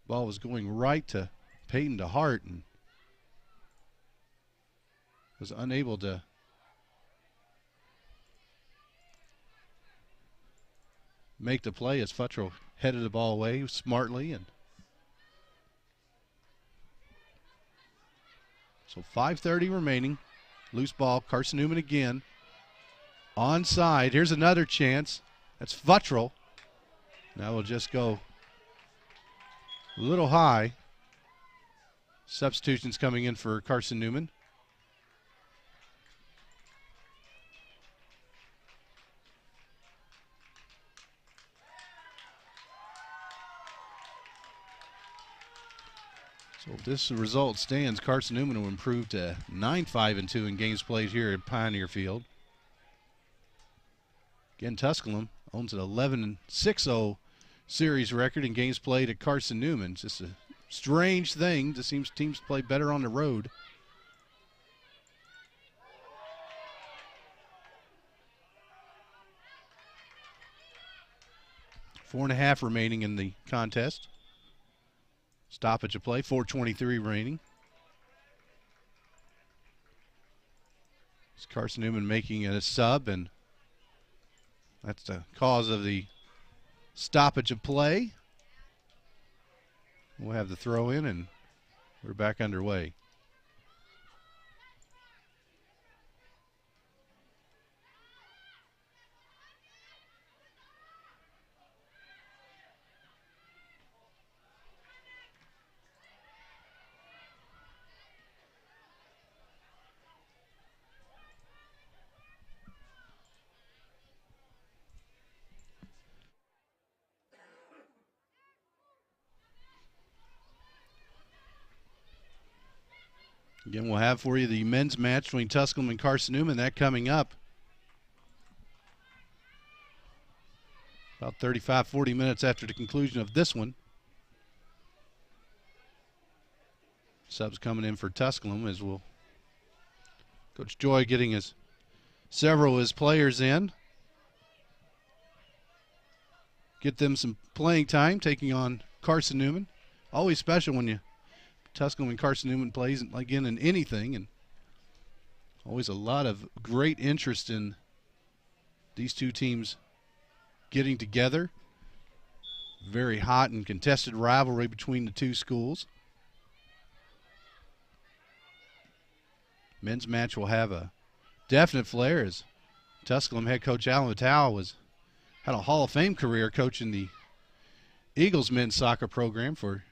ball was going right to Peyton DeHart and was unable to make the play as Futtrell headed the ball away smartly. And so 5:30 remaining. Loose ball, Carson-Newman again. Onside, here's another chance. That's Futtrell. Now we'll just go a little high. Substitutions coming in for Carson-Newman. So if this result stands, Carson-Newman will improve to 9-5-2 in games played here at Pioneer Field. Again, Tusculum owns an 11-6-0 series record in games played at Carson-Newman. It's just a strange thing. It seems teams play better on the road. Four and a half remaining in the contest. Stoppage of play, 4:23 remaining. It's Carson-Newman making it a sub, and that's the cause of the stoppage of play. We'll have the throw in, and we're back underway. Again, we'll have for you the men's match between Tusculum and Carson-Newman. That coming up about 35, 40 minutes after the conclusion of this one. Subs coming in for Tusculum as will Coach Joy getting several of his players in. Get them some playing time, taking on Carson-Newman. Always special when Tusculum and Carson-Newman plays again in anything, and always a lot of great interest in these two teams getting together. Very hot and contested rivalry between the two schools. Men's match will have a definite flair as Tusculum head coach Alan Vitale had a Hall of Fame career coaching the Eagles men's soccer program for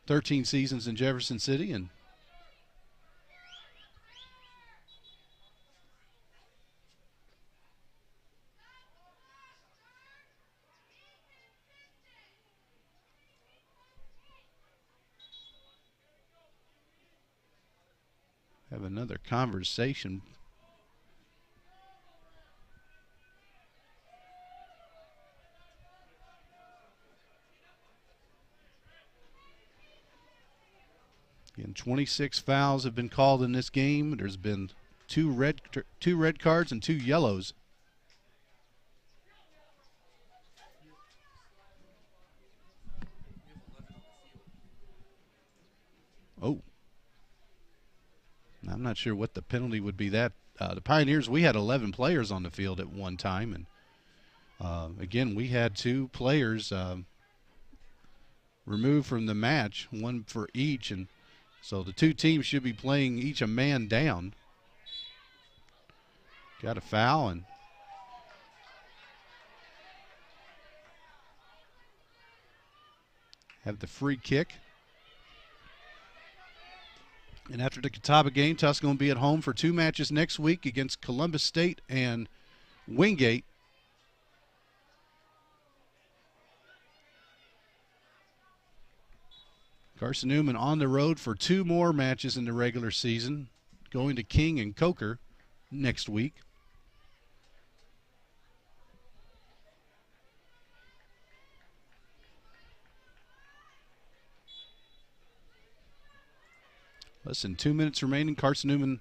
13 seasons in Jefferson City, and have another conversation. Again, 26 fouls have been called in this game. There's been two red cards and 2 yellows. Oh. I'm not sure what the penalty would be. That the Pioneers, we had 11 players on the field at one time, and again, we had 2 players removed from the match, 1 for each, and so the 2 teams should be playing each a man down. Got a foul and have the free kick. And after the Catawba game, Tuscan will be at home for 2 matches next week against Columbus State and Wingate. Carson-Newman on the road for 2 more matches in the regular season, going to King and Coker next week. Less than 2 minutes remaining. Carson-Newman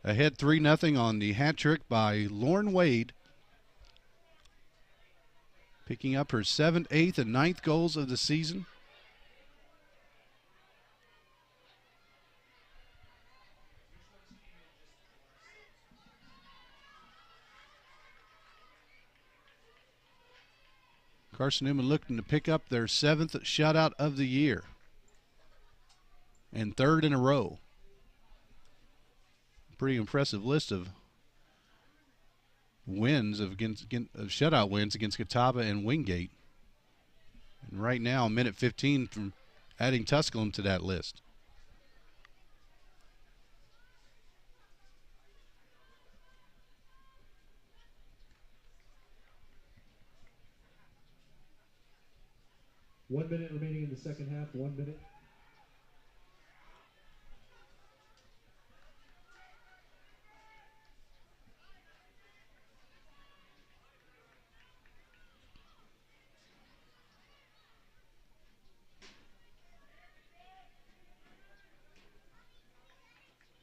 ahead 3-0 on the hat trick by Lauren Wade, picking up her 7th, 8th, and 9th goals of the season. Carson-Newman looking to pick up their 7th shutout of the year and 3rd in a row. Pretty impressive list of wins of shutout wins against Catawba and Wingate. And right now, minute 15 from adding Tusculum to that list. One minute remaining in the second half. 1 minute.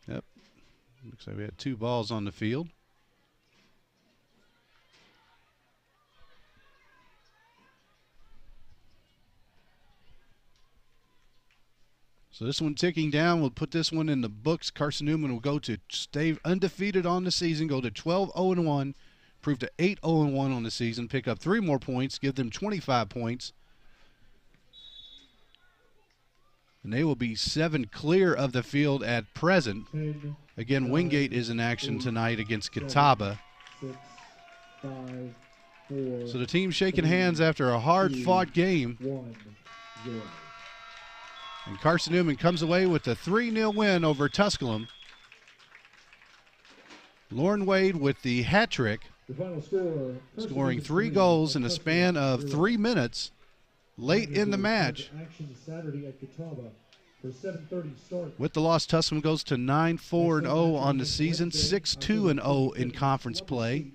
Yep. Looks like we had 2 balls on the field. So this one ticking down. We'll put this one in the books. Carson-Newman will go to stay undefeated on the season, go to 12-0-1, prove to 8-0-1 on the season, pick up 3 more points, give them 25 points. And they will be 7 clear of the field at present. Again, Wingate is in action tonight against Catawba. 6, 5, 4, so the team shaking hands after a hard-fought game. 1, 0. And Carson-Newman comes away with a 3-0 win over Tusculum. Lauren Wade with the hat trick, The final score, scoring 3 goals in a span of 3 minutes late in the match. Action Saturday at Catawba for 7:30 start. With the loss, Tusculum goes to 9-4-0 on the season, 6-2-0 in conference play.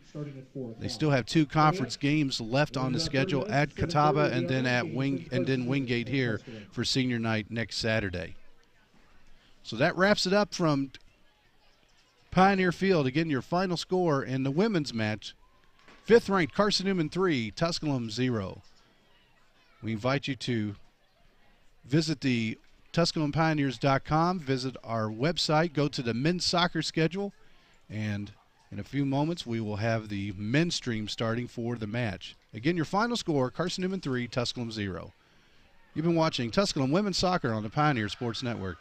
They still have 2 conference games left on the schedule at Catawba and then Wingate here for senior night next Saturday. So that wraps it up from Pioneer Field. Again, your final score in the women's match: 5th ranked Carson-Newman 3, Tusculum 0. We invite you to visit the TusculumPioneers.com, visit our website, go to the men's soccer schedule, and in a few moments we will have the men's stream starting for the match. Again, your final score: Carson-Newman 3, Tusculum 0. You've been watching Tusculum Women's Soccer on the Pioneer Sports Network.